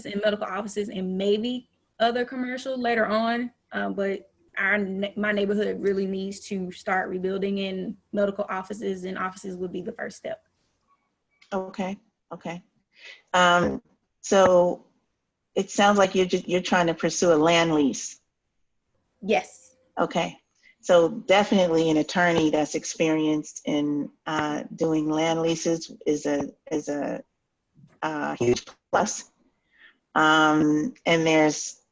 and medical offices and maybe other commercial later on. But my neighborhood really needs to start rebuilding, and medical offices and offices would be the first step. Okay. So it sounds like you're trying to pursue a land lease. Yes. Okay. So definitely an attorney that's experienced in doing land leases is a huge plus. And there's,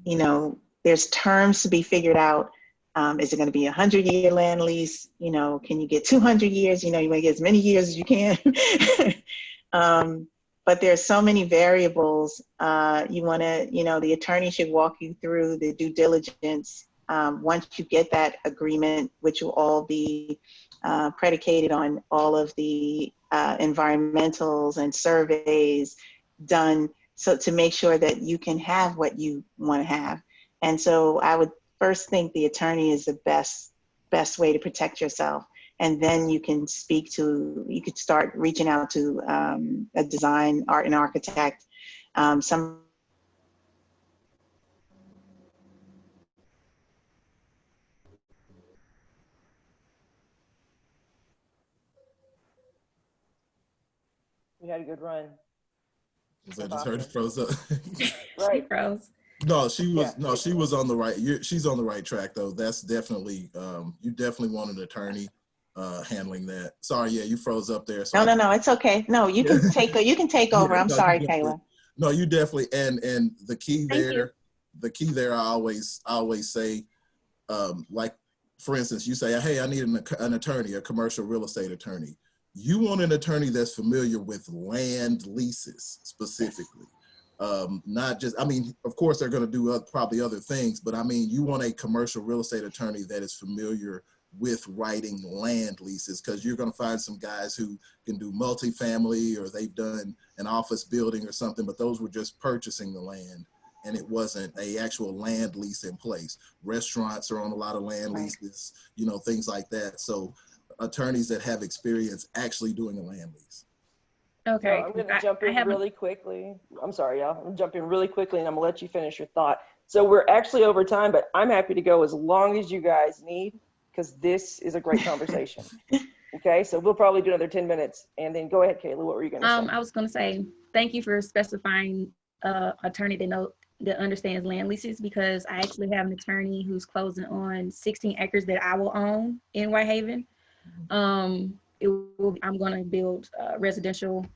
you know, there's terms to be figured out. Is it going to be a 100-year land lease? You know, can you get 200 years? You know, you want to get as many years as you can. But there's so many variables. You want to, you know, the attorney should walk you through the due diligence. Once you get that agreement, which will all be predicated on all of the environmentals and surveys done, so to make sure that you can have what you want to have. And so I would first think the attorney is the best way to protect yourself. And then you can you could start reaching out to a design, art and architect, some. We had a good run. I just heard it froze up. Right. She froze. No, she was Yeah. she was on the right. She's on the right track though. That's definitely you definitely want an attorney handling that. Sorry, yeah, you froze up there. So No, it's okay. No, you can take over. I'm no, sorry, Kayla. No, you definitely and the key Thank you. there, I always say, like for instance, you say, hey, I need an attorney, a commercial real estate attorney. You want an attorney that's familiar with land leases specifically. Not just, I mean, of course they're going to do probably other things, but I mean, you want a commercial real estate attorney that is familiar with writing land leases, because you're going to find some guys who can do multifamily or they've done an office building or something, but those were just purchasing the land and it wasn't a actual land lease in place. Restaurants are on a lot of land leases, you know, things like that. So attorneys that have experience actually doing a land lease. Okay. So I'm going to jump in really quickly. I'm sorry, y'all. I'm going to jump in really quickly and I'm going to let you finish your thought. So we're actually over time, but I'm happy to go as long as you guys need, because this is a great conversation. Okay, so we'll probably do another 10 minutes. And then go ahead, Kayla, what were you going to say? I was going to say, thank you for specifying attorney that understands land leases, because I actually have an attorney who's closing on 16 acres that I will own in Whitehaven. I'm going to build a residential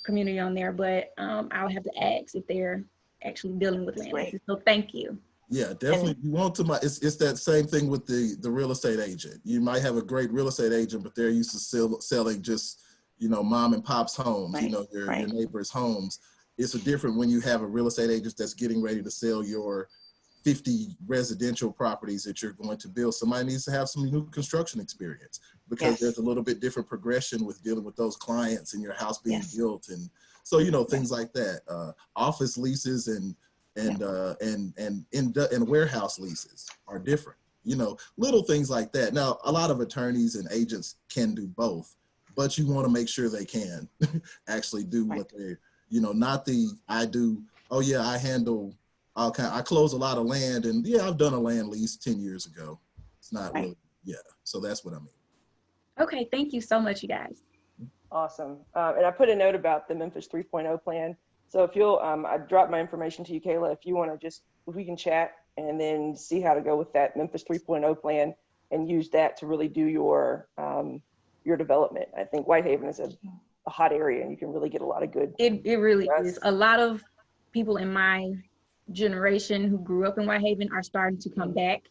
community on there, but I'll have to ask if they're actually dealing with land leases. So thank you. Yeah, definitely. You want to, it's that same thing with the real estate agent. You might have a great real estate agent, but they're used to selling just, you know, mom and pop's homes, you know, your neighbor's homes. It's different when you have a real estate agent that's getting ready to sell your 50 residential properties that you're going to build. Somebody needs to have some new construction experience, because there's a little bit different progression with dealing with those clients and your house being built. And so, you know, things like that. Office leases and warehouse leases are different, you know, little things like that. Now, a lot of attorneys and agents can do both, but you want to make sure they can actually do what they're, you know, not I handle, I close a lot of land, and yeah, I've done a land lease 10 years ago. It's not really, so that's what I mean. Okay, thank you so much, you guys. Awesome. And I put a note about the Memphis 3.0 plan. So if you'll, I dropped my information to you, Kayla, if you want to if we can chat and then see how to go with that Memphis 3.0 plan and use that to really do your development. I think Whitehaven is a hot area and you can really get a lot of good. It really is. A lot of people in my generation who grew up in Whitehaven are starting to come back.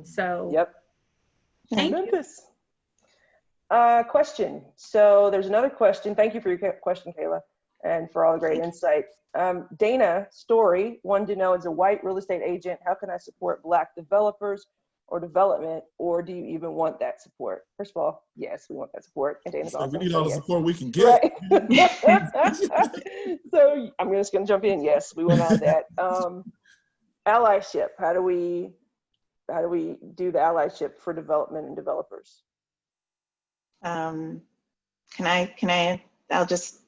So thank Memphis. Question. So there's another question. Thank you for your question, Kayla, and for all the great insight. Dana Story wanted to know, as a white real estate agent, how can I support Black developers or development, or do you even want that support? First of all, yes, we want that support. And Dana's awesome. We need all the support we can get. So I'm just going to jump in. Yes, we want all that. Allyship. How do we do the allyship for development and developers? I'll just,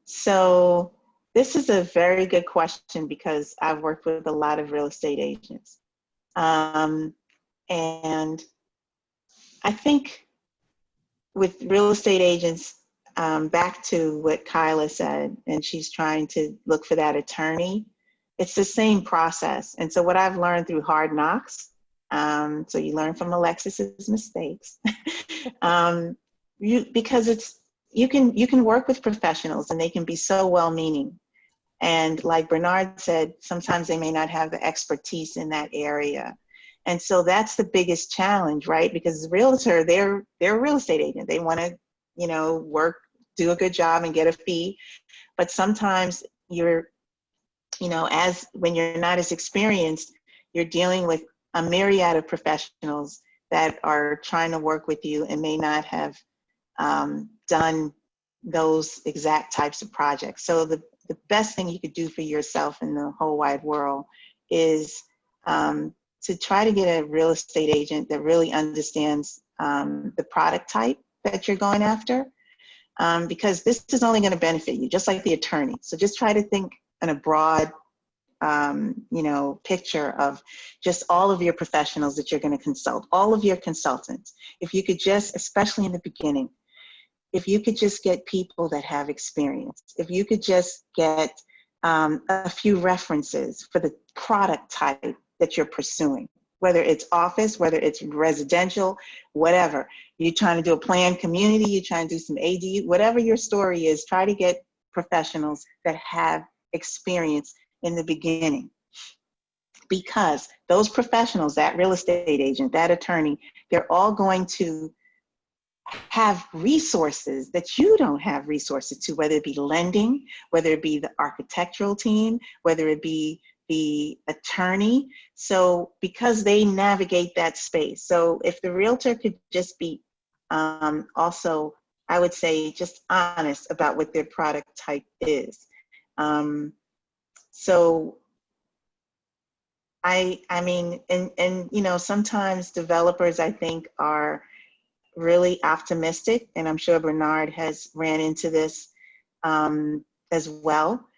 so this is a very good question, because I've worked with a lot of real estate agents. And I think with real estate agents, back to what Kyla said, and she's trying to look for that attorney. it's the same process. And so what I've learned through hard knocks, so you learn from Alexis's mistakes, because you can work with professionals and they can be so well-meaning. And like Bernard said, sometimes they may not have the expertise in that area. And so that's the biggest challenge, right? Because the realtor, they're a real estate agent. They want to, work, do a good job and get a fee. But sometimes when you're not as experienced, you're dealing with a myriad of professionals that are trying to work with you and may not have done those exact types of projects. So the best thing you could do for yourself in the whole wide world is to try to get a real estate agent that really understands the product type that you're going after, because this is only going to benefit you, just like the attorney. So just try to think in a broad picture of just all of your professionals that you're going to consult, all of your consultants. If you could just, especially in the beginning, if you could just get people that have experience, if you could just get a few references for the product type that you're pursuing, whether it's office, whether it's residential, whatever. You're trying to do a planned community, you're trying to do some ADU, whatever your story is, try to get professionals that have experience in the beginning. Because those professionals, that real estate agent, that attorney, they're all going to have resources that you don't have resources to, whether it be lending, whether it be the architectural team, whether it be the attorney. So because they navigate that space. So if the realtor could just be also, I would say, just honest about what their product type is. So I mean, and sometimes developers, I think, are really optimistic, and I'm sure Bernard has ran into this as well.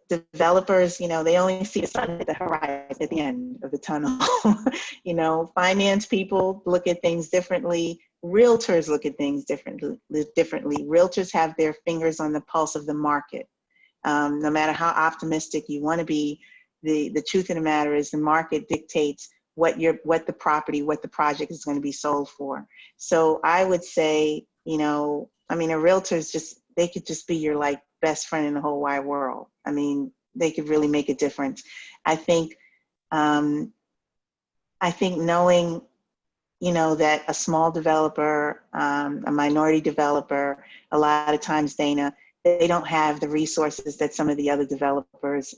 Developers, they only see the sun at the horizon at the end of the tunnel. Finance people look at things differently. Realtors look at things differently. Realtors have their fingers on the pulse of the market. No matter how optimistic you want to be, the truth of the matter is the market dictates what the project is going to be sold for. So I would say, a realtor is they could just be your best friend in the whole wide world. I mean, they could really make a difference. I think knowing, that a small developer, a minority developer, a lot of times, Dana, they don't have the resources that some of the other developers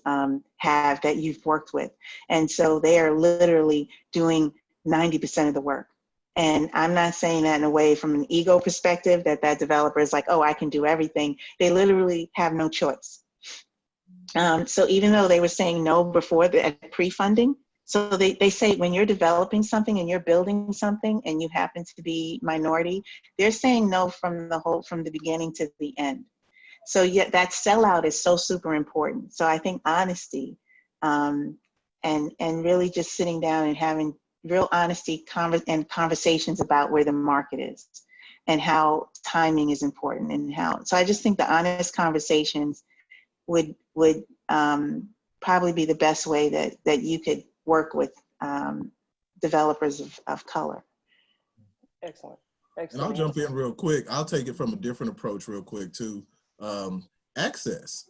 have that you've worked with. And so they are literally doing 90% of the work. And I'm not saying that in a way from an ego perspective that developer is like, oh, I can do everything. They literally have no choice. So even though they were saying no before the pre-funding, so they say when you're developing something and you're building something and you happen to be minority, they're saying no from the beginning to the end. So yeah, that sellout is so super important. So I think honesty and really just sitting down and having real honesty and conversations about where the market is and how timing is important so I just think the honest conversations would probably be the best way that you could work with developers of color. Excellent. And I'll jump in real quick. I'll take it from a different approach real quick too. Access.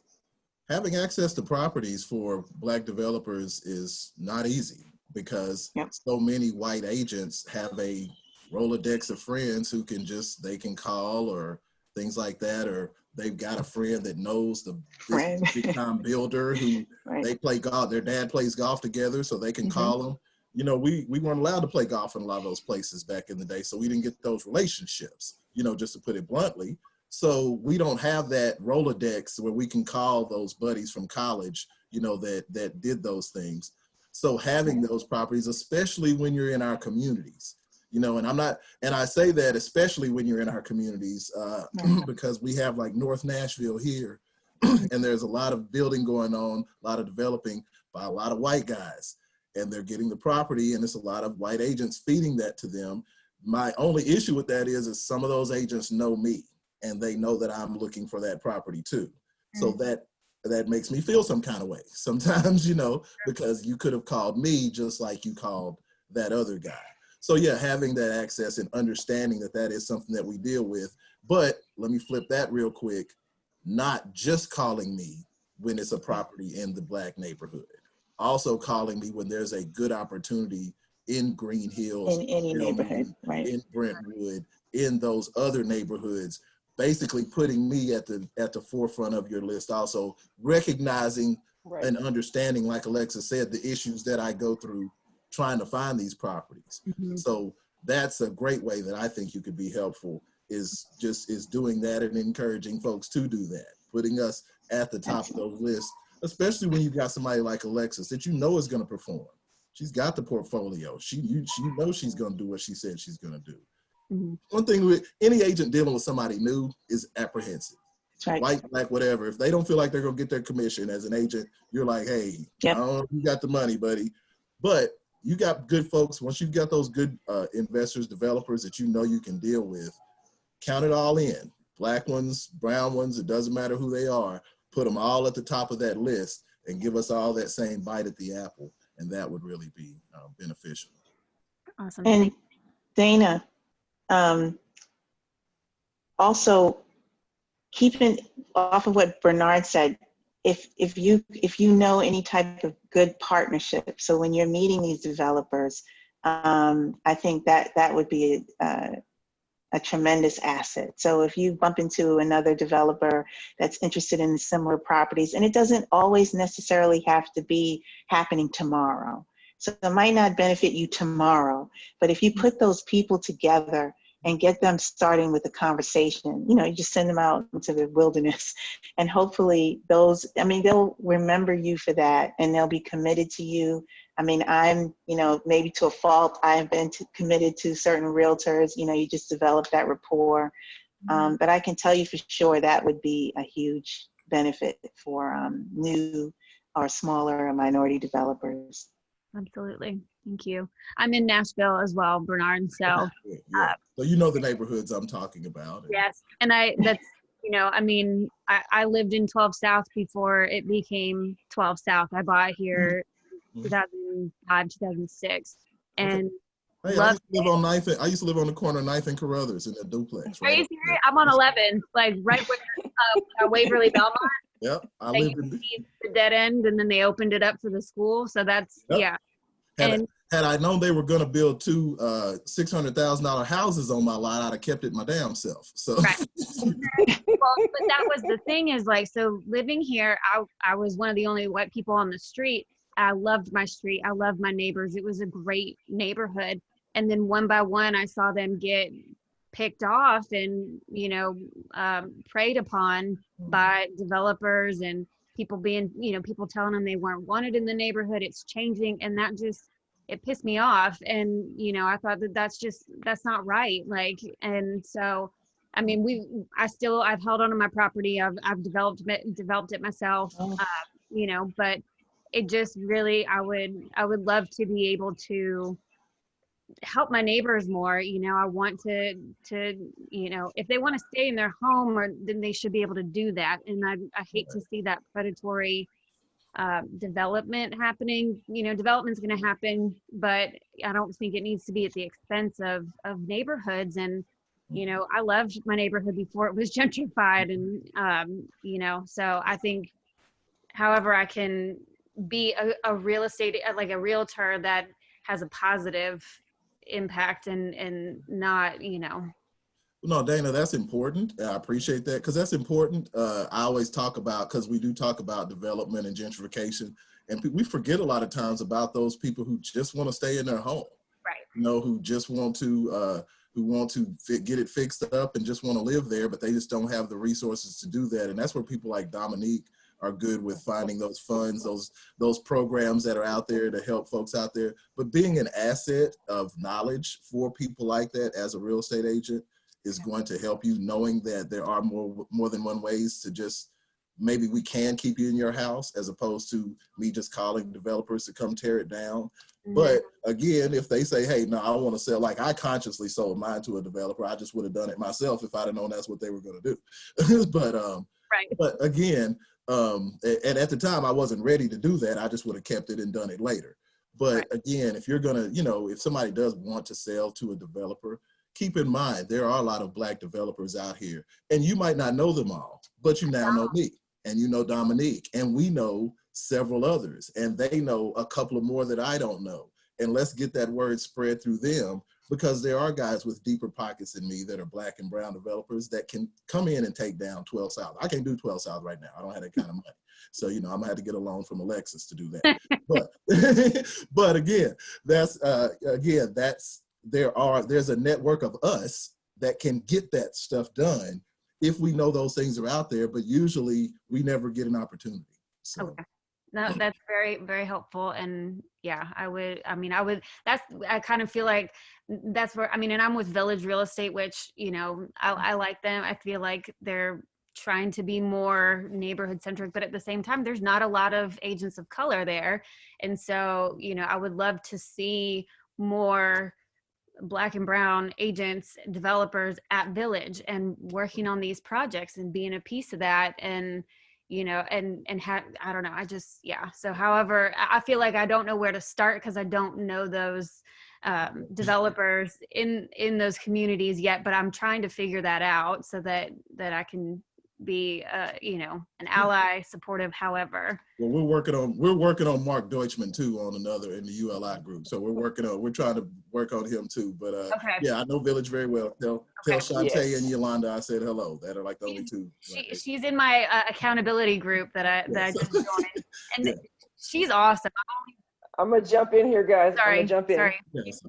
Having access to properties for Black developers is not easy because so many white agents have a Rolodex of friends who they can call or things like that, or they've got a friend that knows this big time builder who they play golf. Their dad plays golf together, so they can call them. We weren't allowed to play golf in a lot of those places back in the day, so we didn't get those relationships, just to put it bluntly. So we don't have that Rolodex where we can call those buddies from college, that did those things. So having those properties, especially when you're in our communities, and I say that especially when you're in our communities, because we have like North Nashville here, and there's a lot of building going on, a lot of developing by a lot of white guys, and they're getting the property, and it's a lot of white agents feeding that to them. My only issue with that is some of those agents know me, and they know that I'm looking for that property too. So that that makes me feel some kind of way sometimes, you know, because you could have called me just like you called that other guy. So yeah, having that access and understanding that that is something that we deal with. But let me flip that real quick, not just calling me when it's a property in the Black neighborhood, also calling me when there's a good opportunity in Green Hills, In any neighborhood, right? in Brentwood, in those other neighborhoods, basically putting me at the forefront of your list, also recognizing Right. and understanding, like Alexis said, the issues that I go through trying to find these properties. So that's a great way that I think you could be helpful, is doing that and encouraging folks to do that, putting us at the top of those lists, especially when you've got somebody like Alexis that you know is going to perform. She's got the portfolio. She knows she's going to do what she said she's going to do. One thing with any agent dealing with somebody new is apprehensive. That's right. White, black, whatever. If they don't feel like they're going to get their commission as an agent, you're like, hey, I don't know if you got the money, buddy. But you got good folks. Once you've got those good investors, developers that you know you can deal with, count it all in. Black ones, brown ones, it doesn't matter who they are. Put them all at the top of that list and give us all that same bite at the apple. And that would really be beneficial. Awesome. And Dana, also keeping off of what Bernard said, if you know any type of good partnership, so when you're meeting these developers, I think that would be a tremendous asset. So if you bump into another developer that's interested in similar properties, and it doesn't always necessarily have to be happening tomorrow. So it might not benefit you tomorrow, but if you put those people together and get them starting with a conversation, you know, you just send them out into the wilderness, and hopefully they'll remember you for that, and they'll be committed to you. I mean, I'm, you know, maybe to a fault, I've been committed to certain realtors, you know, you just develop that rapport. But I can tell you for sure that would be a huge benefit for new or smaller or minority developers. Absolutely. Thank you. I'm in Nashville as well, Bernard. So, So you know the neighborhoods I'm talking about. Yes. And that's, you know, I mean, I lived in 12 South before it became 12 South. I bought here 2005, 2006. And hey, I used to live on the corner of 9th and Carruthers in that duplex. Right? I'm on 11, like right where Waverly Belmont. Yep, I lived in the dead end, and then they opened it up for the school. So that's Had I known they were going to build two $600,000 houses on my lot, I'd have kept it my damn self. So, right. Well, but that was the thing, is like, so living here, I was one of the only white people on the street. I loved my street. I loved my neighbors. It was a great neighborhood. And then one by one, I saw them get picked off and, you know, preyed upon by developers and people being, you know, people telling them they weren't wanted in the neighborhood. It's changing. And that just, it pissed me off. And, you know, I thought that's not right. Like, and so, I mean, I've held on to my property. I've developed it myself, you know, but it just really, I would love to be able to help my neighbors more. You know, I want to, you know, if they want to stay in their home, then they should be able to do that. And I hate to see that predatory development happening. You know, development's going to happen, but I don't think it needs to be at the expense of neighborhoods. And, you know, I loved my neighborhood before it was gentrified. And, you know, so I think however I can be a real estate, like a realtor that has a positive impact and not, you know. No, Dana, that's important. I appreciate that, because that's important. I always talk about, because we do talk about development and gentrification, and we forget a lot of times about those people who just want to stay in their home. Right. You know, who just want to get it fixed up and just want to live there, but they just don't have the resources to do that. And that's where people like Dominique are good with finding those funds, those programs that are out there to help folks out there. But being an asset of knowledge for people like that as a real estate agent is going to help you, knowing that there are more than one ways to just, maybe we can keep you in your house, as opposed to me just calling developers to come tear it down. But again, if they say, hey, no, I want to sell, like I consciously sold mine to a developer. I just would have done it myself if I'd have known that's what they were going to do. But again, And at the time, I wasn't ready to do that. I just would have kept it and done it later. But again, if you're gonna, if somebody does want to sell to a developer, keep in mind, there are a lot of Black developers out here, and you might not know them all, but you now know me, and you know Dominique, and we know several others, and they know a couple of more that I don't know. And let's get that word spread through them, because there are guys with deeper pockets than me that are Black and brown developers that can come in and take down 12 South. I can't do 12 South right now. I don't have that kind of money. So, I'm gonna have to get a loan from Alexis to do that. But, but again, there's a network of us that can get that stuff done if we know those things are out there, but usually we never get an opportunity. So. Okay. No, that's very, very helpful. And yeah, I kind of feel like that's where, and I'm with Village Real Estate, which, I like them. I feel like they're trying to be more neighborhood centric, but at the same time, there's not a lot of agents of color there. And so, I would love to see more Black and brown agents, developers at Village and working on these projects and being a piece of that. And I don't know, so however, I feel like I don't know where to start because I don't know those developers in those communities yet, but I'm trying to figure that out so that I can be an ally, supportive, however. Well, we're working on Mark Deutschman too on another in the ULI group. So we're trying to work on him too. But okay. Yeah, I know Village very well. Tell Shantae and Yolanda I said hello. That are like the only two. She's in my accountability group that I just joined, and she's awesome. I'm gonna jump in here, guys. Sorry. I'm gonna jump in. Sorry. Yes.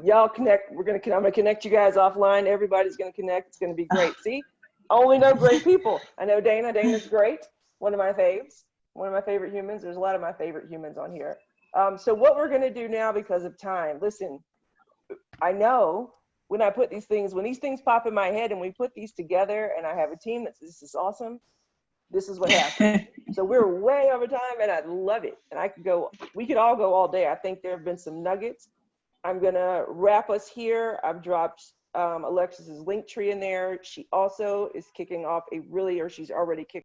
Y'all connect. I'm gonna connect you guys offline. Everybody's gonna connect. It's gonna be great. See, I only know great people. I know Dana. Dana's great. One of my faves. One of my favorite humans. There's a lot of my favorite humans on here. So what we're gonna do now, because of time, listen, I know when these things pop in my head and we put these together and I have a team that says, this is awesome, this is what happens. So we're way over time and I love it. And we could all go all day. I think there have been some nuggets. I'm gonna wrap us here. I've dropped Alexis's link tree in there. She also is kicking off she's already kicked